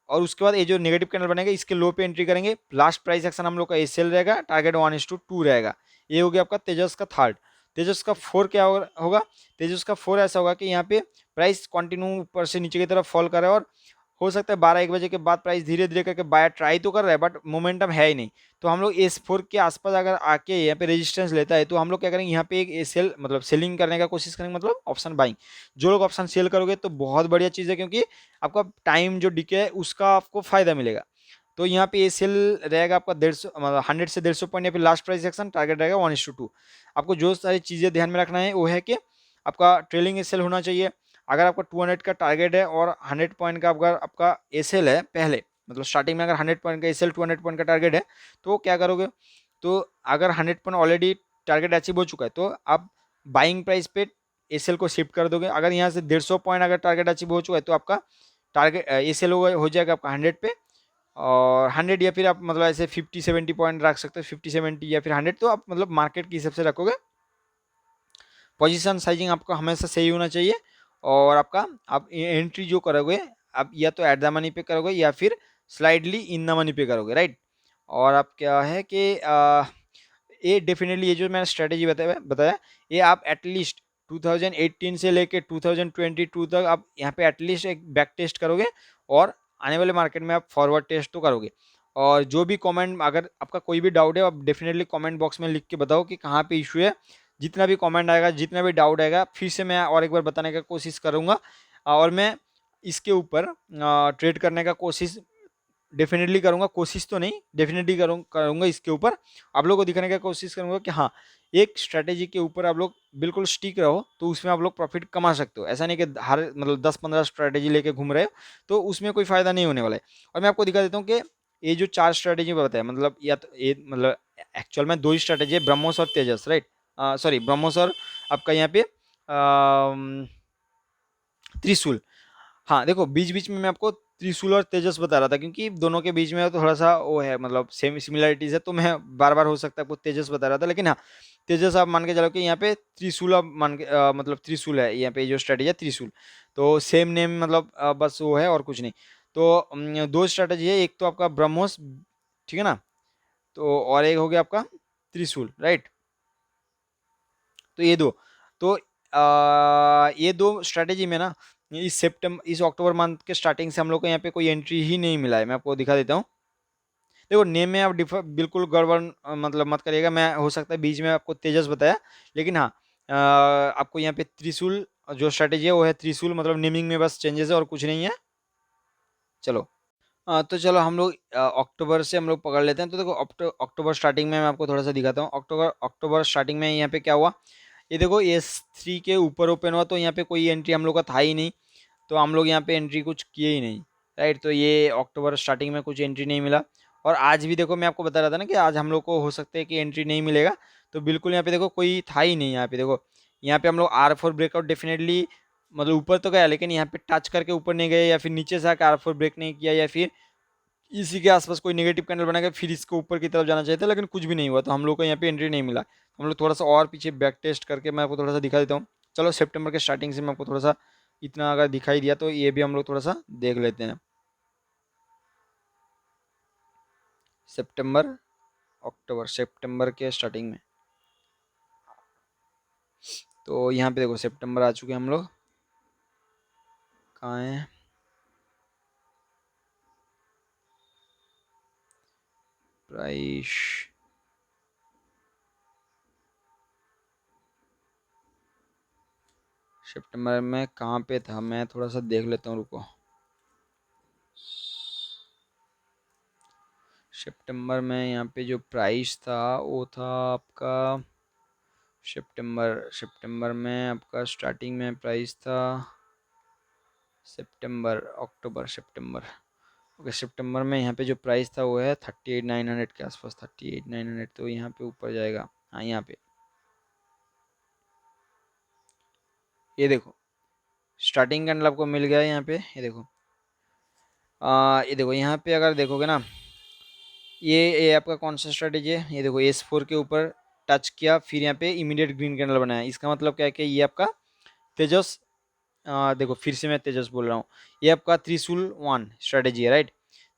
और उसके बाद ये जो नेगेटिव कैंडल बनेगा इसके लो पे एंट्री करेंगे। लास्ट प्राइस एक्शन हम लोग का SL रहेगा, टारगेट 1:2 रहेगा। ये हो गया आपका तेजस का थर्ड। तेजस का 4 क्या होगा, तेजस का 4 ऐसा होगा कि यहाँ पे प्राइस कंटिन्यू ऊपर से नीचे की तरफ फॉल कर रहा है और हो सकता है 12-1 बजे के बाद प्राइस धीरे धीरे करके बायर ट्राई तो कर रहा है बट मोमेंटम है ही नहीं। तो हम लोग S4 के आसपास अगर आके यहाँ पे रेजिस्टेंस लेता है तो हम लोग क्या करेंगे, यहाँ पे एक सेल मतलब सेलिंग करने का कोशिश करेंगे, मतलब ऑप्शन बाइंग। जो लोग ऑप्शन सेल करोगे तो बहुत बढ़िया चीज़ है क्योंकि आपका टाइम जो डिके है उसका आपको फायदा मिलेगा। तो यहाँ पे सेल रहेगा आपका 150 मतलब 100 से 150 पॉइंट या फिर लास्ट प्राइस एक्शन टारगेट रहेगा 1:2। आपको जो सारी चीज़ें ध्यान में रखना है वो है कि आपका ट्रेलिंग सेल होना चाहिए। अगर आपका 200 का टारगेट है और 100 पॉइंट का आपका SL है पहले, मतलब स्टार्टिंग में अगर 100 पॉइंट का SL 200 पॉइंट का टारगेट है तो क्या करोगे, तो अगर 100 पॉइंट ऑलरेडी टारगेट अचीव हो चुका है तो आप बाइंग प्राइस पे एसएल को शिफ्ट कर दोगे। अगर यहाँ से 150 पॉइंट अगर टारगेट अचीव हो चुका है तो आपका टारगेट एसएल हो जाएगा आपका 100 पे, और 100 या फिर आप मतलब ऐसे 50-70 पॉइंट रख सकते हो, 50-70 या फिर 100, तो आप मतलब मार्केट के हिसाब से रखोगे। पोजीशन साइजिंग आपका हमेशा सही होना चाहिए, और आपका आप एंट्री जो करोगे आप या तो एट द मनी पे करोगे या फिर स्लाइडली इन द मनी पे करोगे, राइट। और आप क्या है कि ये डेफिनेटली ये जो मैंने स्ट्रेटेजी बताया ये आप एटलीस्ट 2018 से लेके 2022 तक आप यहाँ पे एटलीस्ट एक बैक टेस्ट करोगे, और आने वाले मार्केट में आप फॉरवर्ड टेस्ट तो करोगे। और जो भी कमेंट, अगर आपका कोई भी डाउट है आप डेफिनेटली कमेंट बॉक्स में लिख के बताओ कि कहाँ पे इशू है। जितना भी कमेंट आएगा, जितना भी डाउट आएगा, फिर से मैं और एक बार बताने का कोशिश करूँगा, और मैं इसके ऊपर ट्रेड करने का कोशिश डेफिनेटली करूँगा। कोशिश तो नहीं, डेफिनेटली करूँगा इसके ऊपर आप लोगों को दिखाने का कोशिश करूँगा कि हाँ, एक स्ट्रैटेजी के ऊपर आप लोग बिल्कुल स्टिक रहो तो उसमें आप लोग प्रॉफिट कमा सकते हो। ऐसा नहीं कि हर मतलब 10-15 स्ट्रैटेजी लेके घूम रहे हो तो उसमें कोई फ़ायदा नहीं होने वाला है। और मैं आपको दिखा देता हूँ कि ये जो 4 स्ट्रैटेजी बताया, मतलब या तो ये मतलब एक्चुअल में 2 ही स्ट्रैटेजी है, ब्रह्मोस और तेजस, राइट। सॉरी, ब्रह्मोस और आपका यहाँ पे त्रिशूल। हाँ, देखो बीच-बीच में मैं आपको त्रिशूल और तेजस बता रहा था क्योंकि दोनों के बीच में थोड़ा-सा वो है, मतलब सेम सिमिलैरिटीज़ है, तो मैं बार-बार हो सकता है आपको तेजस बता रहा था। लेकिन हाँ, तेजस आप मान के चलो कि यहाँ पे त्रिशूल आप मान के मतलब त्रिशूल है यहाँ पे जो स्ट्रैटेजी है त्रिशूल। तो सेम नेम मतलब बस वो है और कुछ नहीं। तो 2 स्ट्रैटेजी है, एक तो आपका ब्रह्मोस, ठीक है ना? तो और एक हो गया आपका त्रिशूल, राइट? तो ये 2, तो ये 2 स्ट्रैटेजी में ना इस अक्टूबर मंथ के स्टार्टिंग से हम लोग को यहाँ पे कोई एंट्री ही नहीं मिला है। मैं आपको दिखा देता हूँ। देखो नेम में आप बिल्कुल गड़बड़ मतलब मत करिएगा। मैं हो सकता है बीच में आपको तेजस बताया, लेकिन हाँ आपको यहाँ पे त्रिशूल जो स्ट्रैटेजी है वो है त्रिशूल, मतलब नेमिंग में बस चेंजेस है और कुछ नहीं है। चलो तो चलो हम लोग अक्टूबर से हम लोग पकड़ लेते हैं। तो देखो अक्टूबर स्टार्टिंग में मैं आपको थोड़ा सा दिखाता हूँ। अक्टूबर अक्टूबर स्टार्टिंग में यहाँ पे क्या हुआ, ये देखो S3 के ऊपर ओपन हुआ तो यहाँ पे कोई एंट्री हम लोग का था ही नहीं, तो हम लोग यहाँ पे एंट्री कुछ किए ही नहीं, राइट। तो ये अक्टूबर स्टार्टिंग में कुछ एंट्री नहीं मिला। और आज भी देखो मैं आपको बता रहा था ना कि आज हम लोग को हो सकता है कि एंट्री नहीं मिलेगा, तो बिल्कुल यहाँ पे देखो कोई था ही नहीं। यहाँ पे देखो, यहाँ पे हम लोग R4 ब्रेकआउट डेफिनेटली मतलब ऊपर तो गया, लेकिन यहाँ पे टच करके ऊपर नहीं गए, या फिर नीचे से आकर R4 ब्रेक नहीं किया, या फिर इसी के आसपास कोई नेगेटिव कैंडल बनाकर फिर इसको ऊपर की तरफ जाना चाहिए था, लेकिन कुछ भी नहीं हुआ, तो हम लोग को यहाँ पे एंट्री नहीं मिला। हम लोग थोड़ा सा और पीछे बैक टेस्ट करके मैं आपको थोड़ा सा दिखा देता हूँ। चलो सितंबर के स्टार्टिंग से मैं आपको थोड़ा सा इतना अगर दिखाई दिया तो ये भी हम लोग थोड़ा सा देख लेते हैं। सितंबर, अक्टूबर, सितंबर के स्टार्टिंग में, तो यहाँ पे देखो सितंबर आ चुके हैं हम लोग। कहाँ हैं? प्राइस सितंबर में कहाँ पे था, मैं थोड़ा सा देख लेता हूँ, रुको। सितंबर में यहाँ पे जो प्राइस था वो था आपका सितंबर, सितंबर में आपका स्टार्टिंग में प्राइस था सितंबर, अक्टूबर, सितंबर। ओके, सितंबर में यहाँ पे जो प्राइस था वो है 38,900 के आसपास, 38,900, तो यहाँ पे ऊपर जाएगा। हाँ, यहाँ पे ये देखो स्टार्टिंग कैंडल आपको मिल गया है यहाँ पे। ये देखो ये देखो यहाँ पे अगर देखोगे ना, ये आपका कौन सा स्ट्रेटेजी है, ये देखो S4 के ऊपर टच किया, फिर यहाँ पे इमीडिएट ग्रीन कैंडल बनाया। इसका मतलब क्या है कि ये आपका तेजस, देखो फिर से मैं तेजस बोल रहा हूँ, ये आपका त्रिशूल 1 स्ट्रेटेजी है, राइट।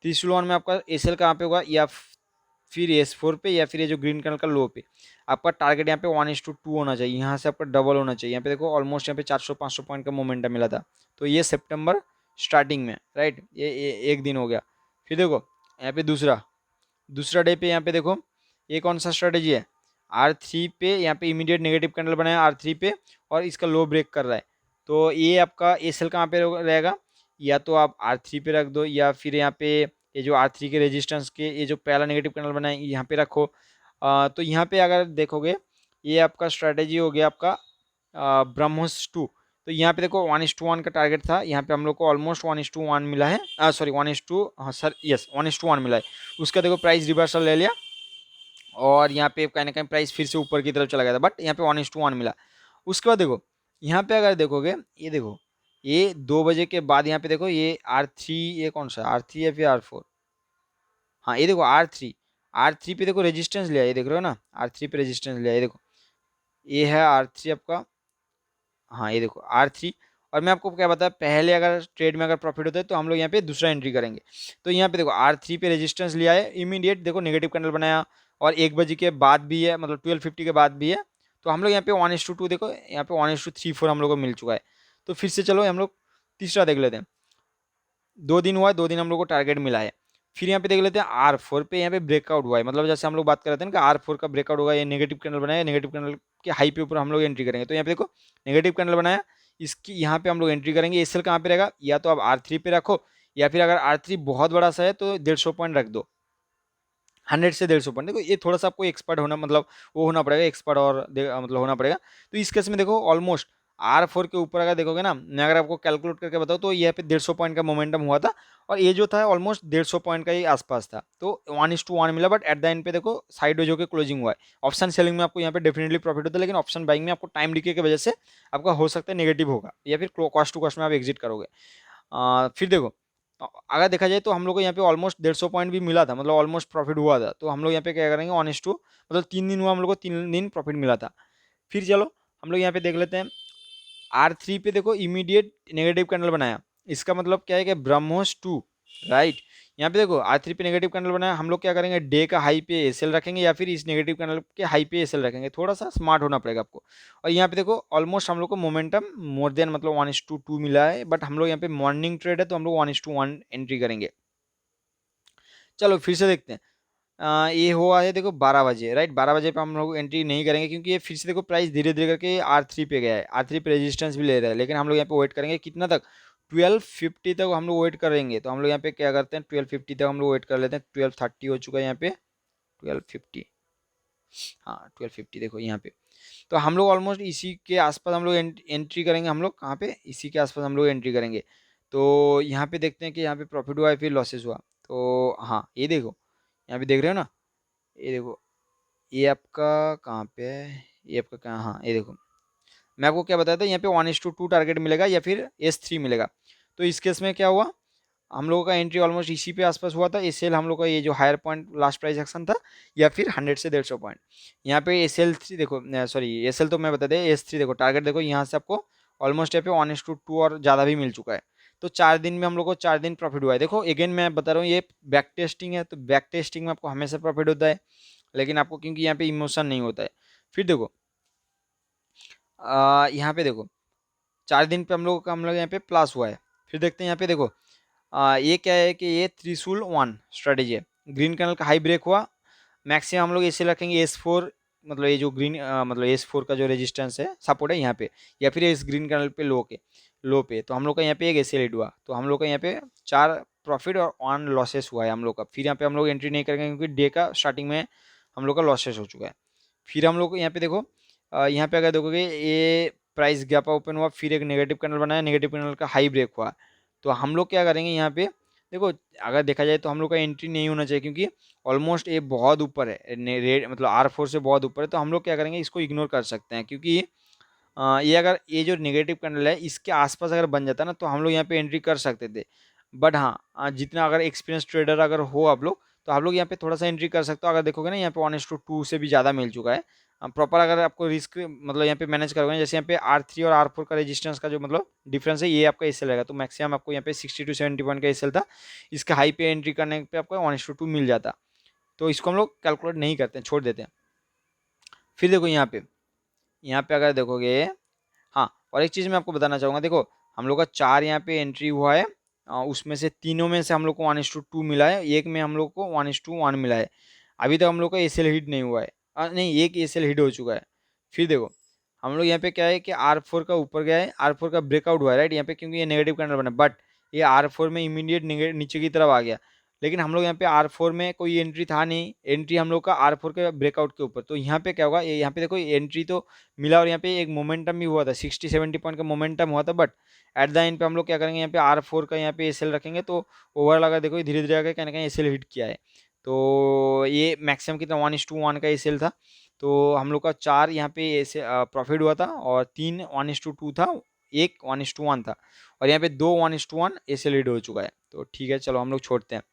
त्रिशूल 1 में आपका एसएल कहाँ पे होगा, या फिर S4 पे, या फिर ये जो ग्रीन कलर का लो पे। आपका टारगेट यहाँ पे 1:2 होना चाहिए, यहाँ से आपका डबल होना चाहिए। यहाँ पे देखो ऑलमोस्ट यहाँ पे 400-500 पॉइंट का मोमेंटम मिला था। तो ये सितंबर स्टार्टिंग में, राइट, ये एक दिन हो गया। फिर देखो यहाँ पे दूसरा डे पे यहाँ पे देखो ये कौन सा स्ट्रेटेजी है, R3 पे यहाँ पे इमीडिएट नेगेटिव कैंडल बनाया R3 पे, और इसका लो ब्रेक कर रहा है। तो ये आपका एसएल कहाँ पे रहेगा, या तो आप R3 पे रख दो, या फिर यहाँ पे ये जो R3 के रेजिस्टेंस के ये जो पहला नेगेटिव कैंडल बनाए यहाँ पे रखो। तो यहाँ पे अगर देखोगे ये आपका स्ट्रेटेजी हो गया आपका ब्रह्मोस 2। तो यहाँ पे देखो 1:1 का टारगेट था, यहाँ पे हम लोग को ऑलमोस्ट 1:1 मिला है, सॉरी 1:2, हाँ सर, यस 1:1 मिला है। उसका देखो प्राइस रिवर्सल ले लिया, और यहाँ पे कहीं ना कहीं प्राइस फिर से ऊपर की तरफ चला गया था, बट यहाँ पे 1:1 मिला। उसके बाद देखो यहाँ पे अगर देखोगे, ये देखो ये 2 बजे के बाद यहाँ पे देखो ये R3, ये कौन सा R3 या फिर R4, हाँ ये देखो R3 पे देखो रेजिस्टेंस लिया, ये देख रहे हो ना, R3 पे रेजिस्टेंस लिया, ये देखो ये है R3 आपका, हाँ ये देखो R3। और मैं आपको क्या बताया, पहले अगर ट्रेड में अगर प्रॉफिट होता है तो हम लोग यहाँ पे दूसरा एंट्री करेंगे। तो यहाँ पे देखो R3 पे रेजिस्टेंस लिया है, इमीडिएट देखो नेगेटिव कैंडल बनाया, और 1 बजे के बाद भी है, मतलब 12:50 के बाद भी है। तो हम लोग यहाँ पे 1:2 देखो, यहाँ पे 1:3-4 हम लोग को मिल चुका है। तो फिर से चलो हम लोग तीसरा देख लेते हैं। 2 दिन हुआ है, 2 दिन हम लोग को टारगेट मिला है। फिर यहाँ पे देख लेते हैं R4 पे, यहाँ पे ब्रेकआउट हुआ है, मतलब जैसे हम लोग बात कर रहे थे ना कि R4 का ब्रेकआउट होगा, ये नेगेटिव कैंडल बनाया, नेगेटिव कैंडल के हाई पे ऊपर हम लोग एंट्री करेंगे। तो यहाँ पे देखो नेगेटिव कैंडल बनाया, इसकी यहाँ पे हम लोग एंट्री करेंगे। एसएल कहाँ पे रहेगा, या तो आप R3 पे रखो, या फिर अगर R3 बहुत बड़ा सा है तो 150 पॉइंट रख दो, 100 से 150 पॉइंट। देखो ये थोड़ा सा आपको एक्सपर्ट होना, मतलब वो होना पड़ेगा एक्सपर्ट, और मतलब होना पड़ेगा। तो इस केस में देखो ऑलमोस्ट R4 के ऊपर अगर देखोगे ना, मैं अगर आपको कैलकुलेट करके बताऊँ तो यहाँ पे 150 पॉइंट का मोमेंटम हुआ था, और ये जो था ऑलमोस्ट 150 पॉइंट का ही आसपास था। तो 1:1 मिला, बट एट द एंड पे देखो साइड वेज होकर क्लोजिंग हुआ है। ऑप्शन सेलिंग में आपको यहाँ पे डेफिनेटली प्रॉफिट होता है, लेकिन ऑप्शन बाइंग में आपको टाइम डिके की वजह से आपका हो सकता है नेगेटिव होगा, या फिर कॉस्ट टू कॉस्ट में आप एग्जिट करोगे। फिर देखो अगर देखा जाए तो हम लोग को यहाँ पे ऑलमोस्ट 150 पॉइंट भी मिला था, मतलब ऑलमोस्ट प्रॉफिट हुआ था। तो हम लोग यहाँ पे क्या करेंगे, 1:2, मतलब 3 दिन हुआ हम लोग को, 3 दिन प्रॉफिट मिला था। फिर चलो हम लोग यहाँ पे देख लेते हैं, R3 पे देखो इमीडिएट नेगेटिव कैंडल बनाया, इसका मतलब क्या है कि ब्रह्मोस 2, राइट। यहाँ पे देखो R3 पे नेगेटिव कैंडल बनाया, हम लोग क्या करेंगे, डे का हाई पे एसएल रखेंगे, या फिर इस नेगेटिव कैंडल के हाई पे एसएल रखेंगे। थोड़ा सा स्मार्ट होना पड़ेगा आपको। और यहाँ पे देखो ऑलमोस्ट हम लोग को मोमेंटम मोर देन मतलब 1:2 मिला है, बट हम लोग यहाँ पे मॉर्निंग ट्रेड है तो हम लोग 1:1 एंट्री करेंगे। चलो फिर से देखते हैं। ये हुआ है देखो 12 बजे, राइट। 12 बजे पे हम लोग एंट्री नहीं करेंगे, क्योंकि ये फिर से देखो प्राइस धीरे धीरे करके R3 पे गया है, R3 पे रेजिस्टेंस भी ले रहा है। लेकिन हम लोग यहाँ पे वेट करेंगे कितना तक, 12:50 तक हम लोग वेट करेंगे। तो हम लोग यहाँ पे क्या करते हैं, 12:50 तक हम लोग वेट कर लेते हैं। 12:30 हो चुका है यहाँ पे, 12:50, हाँ 12:50 देखो यहाँ पे। तो हम लोग ऑलमोस्ट इसी के आसपास हम लोग एंट्री करेंगे। हम लोग कहाँ पे, इसी के आसपास हम लोग एंट्री करेंगे। तो यहाँ पे देखते हैं कि यहाँ पे प्रॉफिट हुआ है फिर लॉसेस हुआ। तो हाँ ये देखो, यहाँ पे देख रहे हो ना, ये देखो ये आपका कहाँ पे है, ये आपका कहाँ, हाँ ये देखो मैं आपको क्या बताया था, यहाँ पे 1:2 टारगेट मिलेगा या फिर S3 मिलेगा। तो इस केस में क्या हुआ, हम लोगों का एंट्री ऑलमोस्ट इसी पे आसपास हुआ था। एसएल हम लोग का ये जो higher point last price action था, या फिर 100 से 150 पॉइंट। यहाँ पे SL3 देखो, सॉरी एसएल तो मैं बता दें, S3 देखो टारगेट देखो, यहाँ से आपको ऑलमोस्ट यहाँ पे 1:2 और ज़्यादा भी मिल चुका है। तो 4 दिन में हम लोग को 4 दिन प्रॉफिट हुआ है। देखो अगेन मैं बता रहा हूँ, ये बैक टेस्टिंग है, तो बैक टेस्टिंग में आपको हमेशा प्रॉफिट होता है, लेकिन आपको क्योंकि यहाँ पे इमोशन नहीं होता है। फिर देखो यहाँ पे देखो 4 दिन पे हम लोग यहाँ पे प्लस हुआ है। फिर देखते हैं यहाँ पे देखो, ये क्या है कि ये त्रिशूल 1 स्ट्रेटेजी है। ग्रीन कैनल का हाई ब्रेक हुआ, मैक्सिमम हम लोग ऐसे रखेंगे S4, मतलब ये जो ग्रीन मतलब S4 का जो रेजिस्टेंस है, सपोर्ट है यहाँ पे, या फिर इस ग्रीन कैनल पे लो पे। तो हम लोग का यहाँ पे एक एसएल हिट हुआ, तो हम लोग का यहाँ पे 4 प्रॉफिट और 1 लॉसेस हुआ है हम लोग का। फिर यहाँ पे हम लोग एंट्री नहीं करेंगे, क्योंकि डे का स्टार्टिंग में हम लोग का लॉसेस हो चुका है। फिर हम लोग यहाँ पे देखो, यहाँ पे अगर देखोगे ये प्राइस गैप ओपन हुआ, फिर एक नेगेटिव कैंडल बनाया, नेगेटिव कैंडल का हाई ब्रेक हुआ। तो हम लोग क्या करेंगे यहाँ पे, देखो अगर देखा जाए तो हम लोग का एंट्री नहीं होना चाहिए, क्योंकि ऑलमोस्ट ये बहुत ऊपर है, रेट मतलब R4 से बहुत ऊपर है। तो हम लोग क्या करेंगे, इसको इग्नोर कर सकते हैं, क्योंकि ये अगर ये जो नेगेटिव कैंडल है इसके आसपास अगर बन जाता ना, तो हम लोग यहाँ पे एंट्री कर सकते थे। बट हाँ जितना अगर एक्सपीरियंस ट्रेडर अगर हो आप लोग, तो आप लोग यहाँ पे थोड़ा सा एंट्री कर सकते हो। अगर देखोगे ना, यहाँ पे 1:2 से भी ज़्यादा मिल चुका है। प्रॉपर अगर आपको रिस्क मतलब यहाँ पे मैनेज करोगे ना, जैसे यहाँ पे R3 और R4 का रेजिस्टेंस का जो मतलब डिफरेंस है, ये आपका एसएल रहेगा। तो मैक्सिमम आपको यहाँ पे 60 to 70 पॉइंट का एसएल था, इसका हाई पे एंट्री करने पे आपको 1:2 मिल जाता। तो इसको हम लोग कैलकुलेट नहीं करते हैं, छोड़ देते हैं। फिर देखो यहाँ पे अगर देखोगे, हाँ और एक चीज़ मैं आपको बताना चाहूँगा, देखो हम लोग का 4 यहाँ पे एंट्री हुआ है, उसमें से तीनों में से हम लोग को 1:2 मिला है, एक में हम लोग को 1:1 मिला है। अभी तक हम लोग का एसएल हिट नहीं हुआ है, नहीं एक एसएल हिट हो चुका है। फिर देखो हम लोग यहाँ पे क्या है कि R4 का ऊपर गया है, R4 का ब्रेकआउट हुआ है, राइट। यहाँ पे क्योंकि ये नेगेटिव कैंडल बना, बट ये R4 में इमीडिएट नीचे की तरफ आ गया। लेकिन हम लोग यहाँ पे R4 में कोई एंट्री था नहीं, एंट्री हम लोग का R4 के ब्रेकआउट के ऊपर। तो यहाँ पे क्या होगा, ये यहाँ पे देखो एंट्री तो मिला, और यहाँ पे एक मोमेंटम भी हुआ था, 60-70 पॉइंट का मोमेंटम हुआ था। बट एट द एंड पे हम लोग क्या करेंगे, यहाँ पे R4 का यहाँ पे एसएल रखेंगे। तो ओवरऑल अगर देखो धीरे धीरे आगे कहीं ना कहीं एसएल हिट किया है। तो ये मैक्सिमम कितना 1:1 का ये सेल था। तो हम लोग का 4 यहाँ पे ऐसे प्रॉफिट हुआ था और 3 1:2 था, एक 1:1 था, और यहाँ पे 2 1:1 ऐसे लीड हो चुका है। तो ठीक है, चलो हम लोग छोड़ते हैं,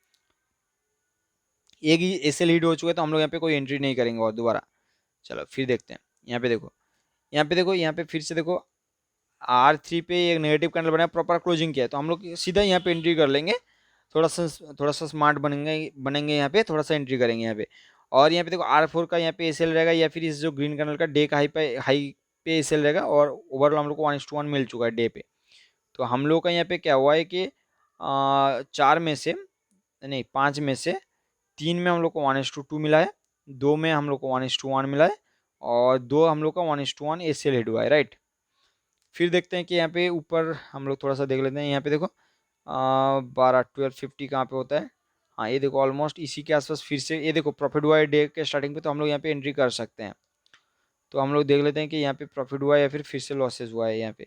एक ही ऐसे लीड हो चुका है तो हम लोग यहाँ पे कोई एंट्री नहीं करेंगे और दोबारा। चलो फिर देखते हैं, यहाँ पे देखो, यहाँ पे देखो, यहाँ पे फिर से देखो R3 पे एक नेगेटिव कैंडल बनाया, प्रॉपर क्लोजिंग किया है, तो हम लोग सीधा यहाँ पे एंट्री कर लेंगे। थोड़ा सा स्मार्ट बनेंगे बनेंगे यहाँ पे, थोड़ा सा एंट्री करेंगे यहाँ पे। और यहाँ पे देखो R4 का यहाँ पे एसएल रहेगा, या फिर इस जो ग्रीन कैंडल का डे का हाई पे एसएल रहेगा, और ओवरऑल हम लोग को 1:1 मिल चुका है डे पे। तो हम लोग का यहाँ पे क्या हुआ है कि 4 में से, नहीं 5 में से 3 में हम लोग को 1:2 मिला है, 2 में हम लोग को 1:1 मिला है, और 2 हम लोग का 1:1 एसएल हिट हुआ है, राइट। फिर देखते हैं कि यहाँ पे ऊपर हम लोग थोड़ा सा देख लेते हैं, यहाँ पे देखो 12 12 50 कहाँ पे होता है। हाँ ये देखो ऑलमोस्ट इसी के आसपास, फिर से ये देखो प्रॉफिट हुआ है डे के स्टार्टिंग पे, तो हम लोग यहाँ पे एंट्री कर सकते हैं। तो हम लोग देख लेते हैं कि यहाँ पे प्रॉफिट हुआ है या फिर से लॉसेस हुआ है यहाँ पे।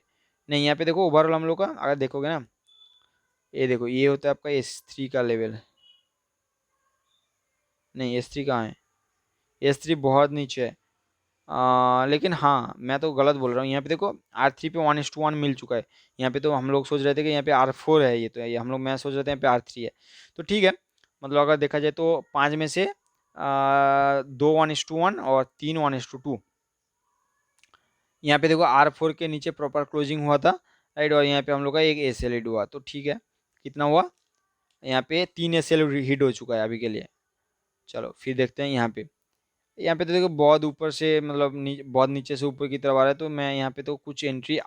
नहीं, यहाँ पे देखो ओवरऑल हम लोग का अगर देखोगे ना, ये देखो ये होता है आपका S3 का लेवल, नहीं S3 कहाँ है, S3 बहुत नीचे है। लेकिन हाँ मैं तो गलत बोल रहा हूँ, यहाँ पे देखो R3 पे 1:1 मिल चुका है। यहाँ पे तो हम लोग सोच रहे थे कि यहाँ पे R4 है, ये तो ये हम लोग मैं सोच रहे थे यहाँ पे R3 है। तो ठीक है, मतलब अगर देखा जाए तो 5 में से 2 1:1 और 3 1:2। यहाँ पे देखो R4 के नीचे प्रॉपर क्लोजिंग हुआ था, राइट, और यहाँ पे हम लोग का एक एस एल हिट हुआ। तो ठीक है, कितना हुआ, यहाँ पे 3 एस एल हिट हो चुका है अभी के लिए। चलो फिर देखते हैं यहाँ पे, यहाँ पे तो देखो बहुत ऊपर से, मतलब बहुत नीचे से ऊपर की तरफ आ रहा है, तो मैं यहाँ पे तो कुछ एंट्री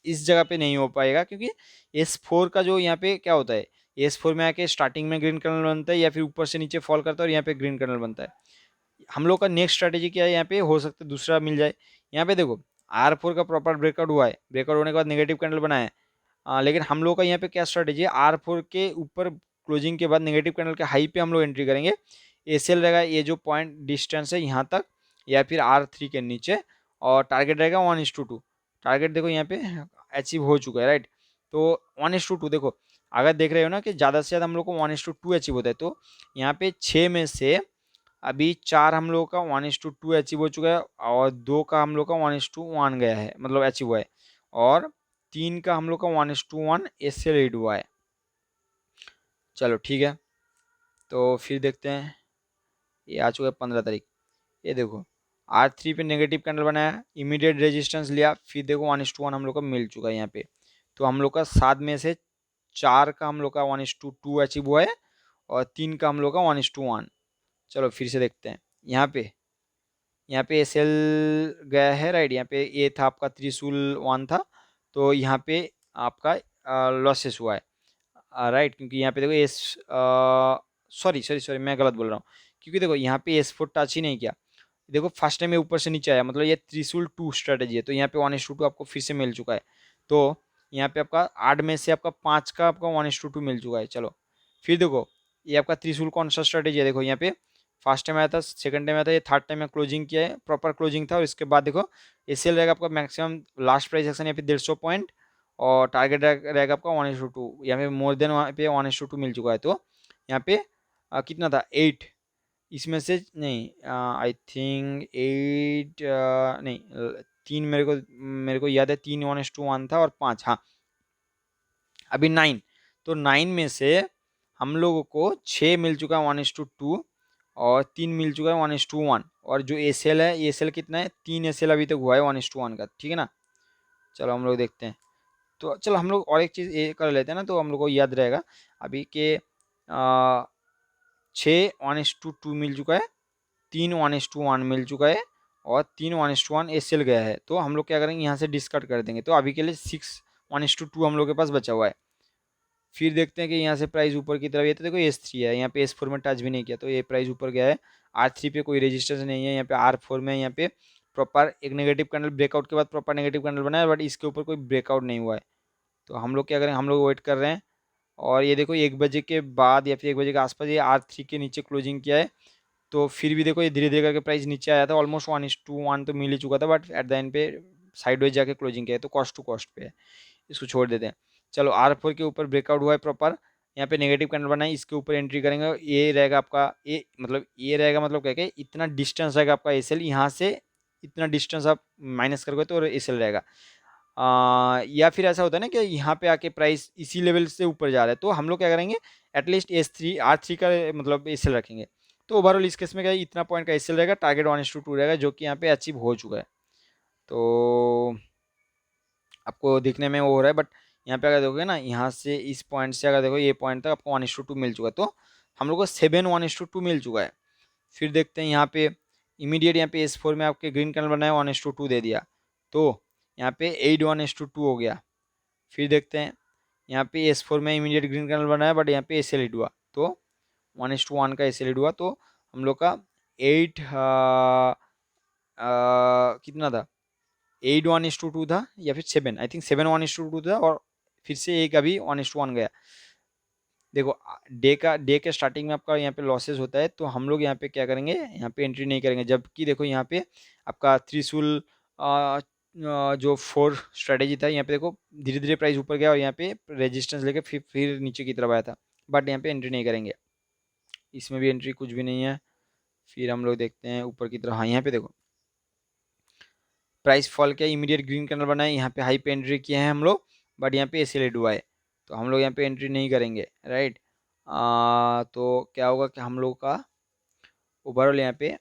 इस जगह पे नहीं हो पाएगा, क्योंकि S4 का जो यहाँ पे क्या होता है, S4 में आके स्टार्टिंग में ग्रीन कर्नल बनता है, या फिर ऊपर से नीचे फॉल करता है और यहाँ पे ग्रीन कर्नल बनता है। हम लोग का नेक्स्ट स्ट्रैटेजी क्या है, यहाँ पे हो सकता है दूसरा मिल जाए। यहाँ पे देखो R4 का प्रॉपर ब्रेकआउट हुआ है, ब्रेकआउट होने के बाद नेगेटिव कैंडल बनाया है। लेकिन हम लोग का यहाँ पे क्या स्ट्रैटेजी है, R4 के ऊपर क्लोजिंग के बाद नेगेटिव कैंडल के हाई पे हम लोग एंट्री करेंगे। एसएल रहेगा ये जो पॉइंट डिस्टेंस है यहाँ तक, या फिर R3 के नीचे, और टारगेट रहेगा 1:2। टारगेट देखो यहाँ पे अचीव हो चुका है, राइट। तो 1:2 देखो, अगर देख रहे हो ना कि ज़्यादा से ज़्यादा हम लोग को 1:2 अचीव होता है, तो यहाँ पे 6 में से अभी 4 हम लोग का 1:2 अचीव हो चुका है, और 2 का हम लोग का 1:1 गया है, मतलब अचीव हुआ है, और 3 का हम लोग का 1:1 एसएल रीड हुआ है। चलो ठीक है, तो फिर देखते हैं, ये आ चुका है 15 तारीख। ये देखो R3 पे नेगेटिव कैंडल बनाया, इमीडिएट रेजिस्टेंस लिया, फिर देखो 1:1 हम लोग का मिल चुका है यहाँ पे। तो हम लोग का 7 में से 4 का हम लोग का 1:2 अचीव हुआ है, और 3 का हम लोग का 1:1। चलो फिर से देखते हैं, यहाँ पे एसएल गया है, राइट। यहाँ पे ये था आपका त्रिशूल 1 था, तो यहाँ पे आपका लॉसेस हुआ है, राइट, क्योंकि यहाँ पे देखो एस, सॉरी सॉरी सॉरी मैं गलत बोल रहा हूँ, क्योंकि देखो यहाँ पे S4 टच ही नहीं किया। देखो फर्स्ट टाइम में ऊपर से नीचे आया, मतलब ये त्रिशूल 2 स्ट्रेटेजी है, तो यहाँ पे 1:2 आपको फिर से मिल चुका है। तो यहाँ पे आपका 8 में से आपका 5 का आपका 1:2 मिल चुका है। चलो फिर देखो, ये आपका त्रिशूल कौन सा स्ट्रेटेजी है, देखो यहाँ पे फर्स्ट टाइम आया था, सेकंड टाइम आया था, ये थर्ड टाइम में क्लोजिंग किया है, प्रॉपर क्लोजिंग था, और इसके बाद देखो एसएल रहेगा आपका मैक्सिमम लास्ट प्राइस एक्शन यहाँ पे 150 पॉइंट, और टारगेट रहेगा आपका 1:2। यहाँ पे मोर देन वहाँ पे 1:2 मिल चुका है। तो यहाँ पे कितना था 8, इसमें से नहीं आई थिंक 8, नहीं 3, मेरे को याद है 3 1:1 था, और 5, हाँ अभी 9। तो 9 में से हम लोगों को 6 मिल चुका है 1:2, और 3 मिल चुका है 1:1, और जो एसएल है, एसएल कितना है, 3 एसएल अभी तक हुआ है 1:1 का, ठीक है ना। चलो हम लोग देखते हैं, तो चलो हम लोग और एक चीज़ ये कर लेते हैं ना, तो हम लोग को याद रहेगा अभी के 6 1:2 मिल चुका है, 3 1:1 मिल चुका है, और 3 1:1 एसएल गया है। तो हम लोग क्या करेंगे, यहाँ से डिस्कार्ड कर देंगे, तो अभी के लिए 6 1:2 हम लोग के पास बचा हुआ है। फिर देखते हैं कि यहाँ से प्राइस ऊपर की तरफ, ये तो देखो S3 है, यहाँ पे S4 में टच भी नहीं किया, तो ये प्राइस ऊपर गया है। R3 पे कोई रेजिस्टेंस नहीं है, यहाँ पे R4 में यहाँ पे प्रॉपर एक नेगेटिव कैंडल ब्रेकआउट के बाद प्रॉपर नेगेटिव कैंडल बनाया, बट इसके ऊपर कोई ब्रेकआउट नहीं हुआ है। तो हम लोग क्या करें, हम लोग वेट कर रहे हैं, और ये देखो 1 बजे के बाद या फिर 1 बजे के आसपास ये R3 के नीचे क्लोजिंग किया है। तो फिर भी देखो ये धीरे धीरे करके प्राइस नीचे आया था, ऑलमोस्ट 1:1 तो मिल ही चुका था, बट एट द एंड पे साइडवेज जाके क्लोजिंग किया है, तो कॉस्ट टू कॉस्ट पे है, इसको छोड़ देते हैं। चलो R4 के ऊपर ब्रेकआउट हुआ है प्रॉपर, यहाँ पे नेगेटिव कैंडल बनाए, इसके ऊपर एंट्री करेंगे, ये रहेगा आपका, ये रहेगा मतलब क्या क्या इतना डिस्टेंस रहेगा आपका एस एल, यहाँ से इतना डिस्टेंस आप माइनस करोगे तो एस एल रहेगा। या फिर ऐसा होता है ना कि यहाँ पे आके प्राइस इसी लेवल से ऊपर जा रहा है, तो हम लोग क्या करेंगे, एटलीस्ट R3 का मतलब एस एल रखेंगे। तो ओवरऑल इस केस में क्या है, इतना पॉइंट का एस एल रहेगा, टारगेट 1:2 रहेगा, जो कि यहाँ पे अचीव हो चुका है। तो आपको दिखने में वो हो रहा है, बट यहाँ पे अगर देखोगे ना, यहाँ से इस पॉइंट से अगर देखो ये पॉइंट तक आपको 1:2 मिल चुका है, तो हम लोग को 7:1:2 मिल चुका है। फिर देखते हैं यहाँ पे इमीडिएट, यहाँ पे S4 में आपके ग्रीन कैंडल बनाया, 1:2 दे दिया, तो यहाँ पे 8:1:2 हो गया। फिर देखते हैं यहाँ पे S4 में इमीडिएट ग्रीन कैंडल बनाया, बट यहाँ पे SL हिट हुआ, तो 1:1 का SL हिट हुआ, तो हम लोग का 8 कितना था, 8:1:2 था, या फिर 7, आई थिंक 7:1:2 था, और फिर से एक अभी 1:1 गया। देखो डे के स्टार्टिंग में आपका यहाँ पे लॉसेस होता है, तो हम लोग यहाँ पे क्या करेंगे, यहाँ पे एंट्री नहीं करेंगे, जबकि देखो यहाँ पे आपका त्रिशूल जो 4 स्ट्रेटेजी था, यहाँ पे देखो धीरे धीरे प्राइस ऊपर गया और यहाँ पे रेजिस्टेंस लेके फिर नीचे की तरफ आया था, बट यहाँ पे एंट्री नहीं करेंगे, इसमें भी एंट्री कुछ भी नहीं है। फिर हम लोग देखते हैं ऊपर की तरफ, हाँ यहाँ पे देखो प्राइस फॉल किया, इमीडिएट ग्रीन कैंडल बनाए, यहाँ पे हाई पे एंट्री किए हैं हम लोग, बट यहाँ पे एसिलेट हुआ है, तो हम लोग यहाँ पे एंट्री नहीं करेंगे, राइट। तो क्या होगा कि हम लोग का ओवरऑल यहाँ पे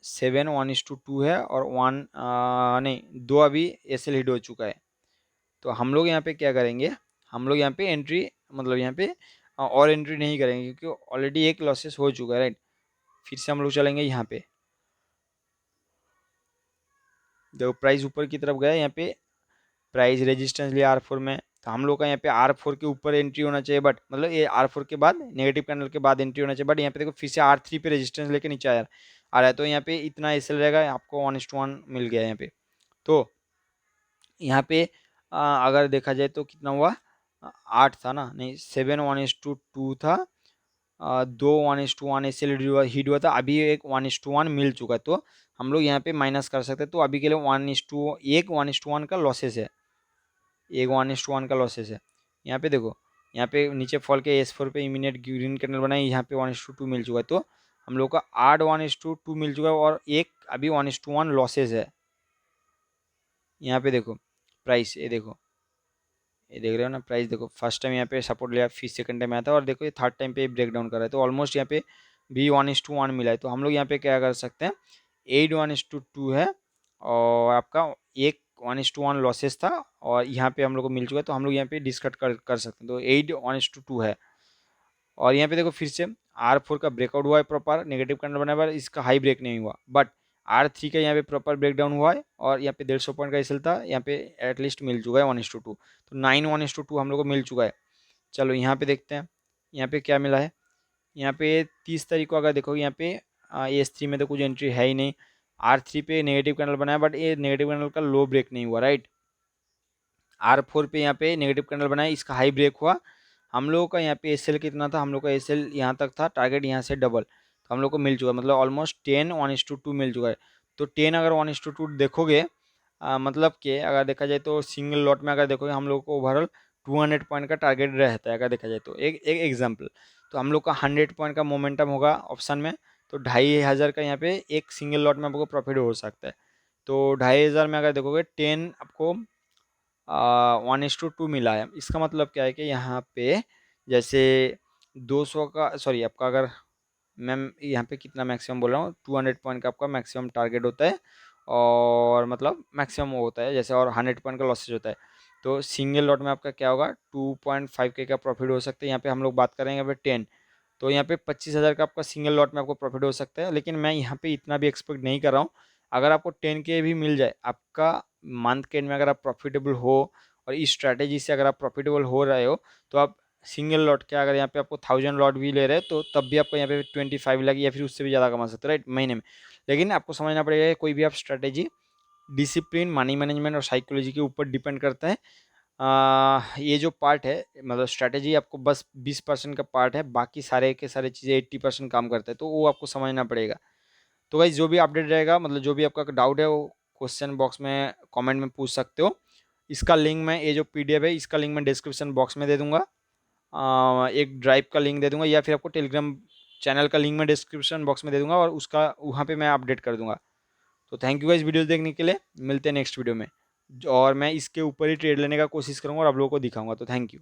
7:1:2 है, और 1 नहीं 2 अभी एसिल हिट हो चुका है। तो हम लोग यहाँ पे क्या करेंगे, हम लोग यहाँ पे एंट्री मतलब यहाँ पे और एंट्री नहीं करेंगे, क्योंकि ऑलरेडी एक लॉसेस हो चुका है, राइट। फिर से हम लोग चलेंगे यहाँ पे, देखो प्राइस ऊपर की तरफ गया, यहाँ पे प्राइस रेजिस्टेंस लिया R4 में, तो हम लोग का यहाँ पे R4 के ऊपर एंट्री होना चाहिए, बट मतलब ये R4 के बाद नेगेटिव कैंडल के बाद एंट्री होना चाहिए, बट यहाँ पे देखो फिर से R3 पे रेजिस्टेंस लेके नीचे आ रहा है, तो यहाँ पे इतना एसएल रहेगा, आपको 1:1 मिल गया यहाँ पे। तो यहाँ पे अगर देखा जाए तो कितना हुआ, 8 था ना, नहीं 7:1:2 था, 2:1:1 एसएल हीट हुआ था, अभी एक 1:1 मिल चुका है, तो हम लोग यहाँ पे माइनस कर सकते हैं, तो अभी के लिए 1:1 का लॉसेस है, एक 1:1 का लॉसेस है। यहाँ पे देखो, यहाँ पे नीचे फॉल के S4 पे इमीडिएट ग्रीन कैंडल बनाई, यहाँ पे 1:2 मिल चुका है, तो हम लोग का 8 1:2 मिल चुका है, और एक अभी 1:1 लॉसेस है। यहाँ पे देखो प्राइस, ये देखो, ये देख रहे हो ना प्राइस, देखो फर्स्ट टाइम यहाँ पे सपोर्ट लिया, फिर सेकंड टाइम आया था, और देखो ये थर्ड टाइम पे ब्रेक डाउन कर रहा है, तो ऑलमोस्ट यहाँ पे भी 1:1 मिला है, तो हम लोग यहाँ पे क्या कर सकते हैं, 8:2 है, और आपका एक 1:1 लॉसेस था, और यहाँ पे हम लोग को मिल चुका है, तो हम लोग यहाँ पे डिस्कट कर सकते हैं, तो 8:2 है। और यहाँ पे देखो फिर से R4 का ब्रेकआउट हुआ है, प्रॉपर नेगेटिव कैंडल बनाया, पर इसका हाई ब्रेक नहीं हुआ, बट R3 का यहाँ पे प्रॉपर ब्रेकडाउन हुआ है, और यहाँ पे 150 पॉइंट का एसएल था, यहाँ पे एटलीस्ट मिल चुका है 1:2, तो 9:1:2 हम लोग को मिल चुका है। चलो यहाँ पे देखते हैं यहाँ पे क्या मिला है, यहाँ पे 30 तारीख को अगर देखो, यहाँ पे S3 में तो कुछ एंट्री है ही नहीं, R3 पे नेगेटिव कैंडल बनाया, बट ये नेगेटिव कैंडल का लो ब्रेक नहीं हुआ, राइट। R4 पे यहाँ पे नेगेटिव कैंडल बनाया, इसका हाई ब्रेक हुआ, हम लोगों का यहाँ पे एसएल कितना था, हम लोग का एसएल यहाँ तक था, टारगेट यहाँ से डबल, तो हम लोग को मिल चुका है, मतलब ऑलमोस्ट 10 1:2 मिल चुका है। तो 10 अगर 1:2 देखोगे, मतलब कि अगर देखा जाए तो सिंगल लॉट में अगर देखोगे, हम लोग को ओवरऑल 200 पॉइंट का टारगेट रहता है, अगर देखा जाए तो एक एक एग्जाम्पल, तो हम लोग का 100 पॉइंट का मोमेंटम होगा ऑप्शन में, तो 2500 का यहाँ पे एक सिंगल लॉट में आपको प्रॉफिट हो सकता है। तो 2500 में अगर देखोगे 10 आपको 1:2 मिला है, इसका मतलब क्या है कि यहाँ पे जैसे 200 का, सॉरी आपका, अगर मैं यहाँ पे कितना मैक्सिमम बोल रहा हूँ, 200 पॉइंट का आपका मैक्सिमम टारगेट होता है, और मतलब मैक्सिमम वो होता है जैसे, और 100 पॉइंट का लॉसेज होता है, तो सिंगल लॉट में आपका क्या होगा, 2.5K का प्रॉफिट हो सकता है। यहाँ पे हम लोग बात करेंगे अभी 10, तो यहाँ पे 25,000 का आपका सिंगल लॉट में आपको प्रॉफिट हो सकता है, लेकिन मैं यहाँ पे इतना भी एक्सपेक्ट नहीं कर रहा हूँ। अगर आपको 10K भी मिल जाए आपका मंथ के एंड में, अगर आप प्रॉफिटेबल हो और इस स्ट्रैटेजी से अगर आप प्रॉफिटेबल हो रहे हो, तो आप सिंगल लॉट के अगर यहाँ पे आपको 1000 लॉट भी ले रहे हैं, तो तब भी आपको यहाँ पे 25 लाख या फिर उससे भी ज़्यादा कमा सकते हो, राइट, महीने में। लेकिन आपको समझना पड़ेगा कि कोई भी आप स्ट्रैटेजी डिसिप्लिन, मनी मैनेजमेंट और साइकोलॉजी के ऊपर डिपेंड करता है। ये जो पार्ट है, मतलब स्ट्रैटेजी आपको बस 20% का पार्ट है, बाकी सारे के सारे चीज़ें 80% काम करते हैं, तो वो आपको समझना पड़ेगा। तो भाई जो भी अपडेट रहेगा, मतलब जो भी आपका डाउट है, वो क्वेश्चन बॉक्स में कमेंट में पूछ सकते हो। इसका लिंक मैं, ये जो PDF है, इसका लिंक मैं डिस्क्रिप्शन बॉक्स में दे दूंगा। एक ड्राइव का लिंक दे दूंगा, या फिर आपको टेलीग्राम चैनल का लिंक मैं डिस्क्रिप्शन बॉक्स में दे दूंगा, और उसका वहाँ पे मैं अपडेट कर दूंगा। तो थैंक यू गाइस वीडियो देखने के लिए, मिलते हैं नेक्स्ट वीडियो में। और मैं इसके ऊपर ही ट्रेड लेने का कोशिश करूँगा और आप लोगों को दिखाऊंगा। तो थैंक यू।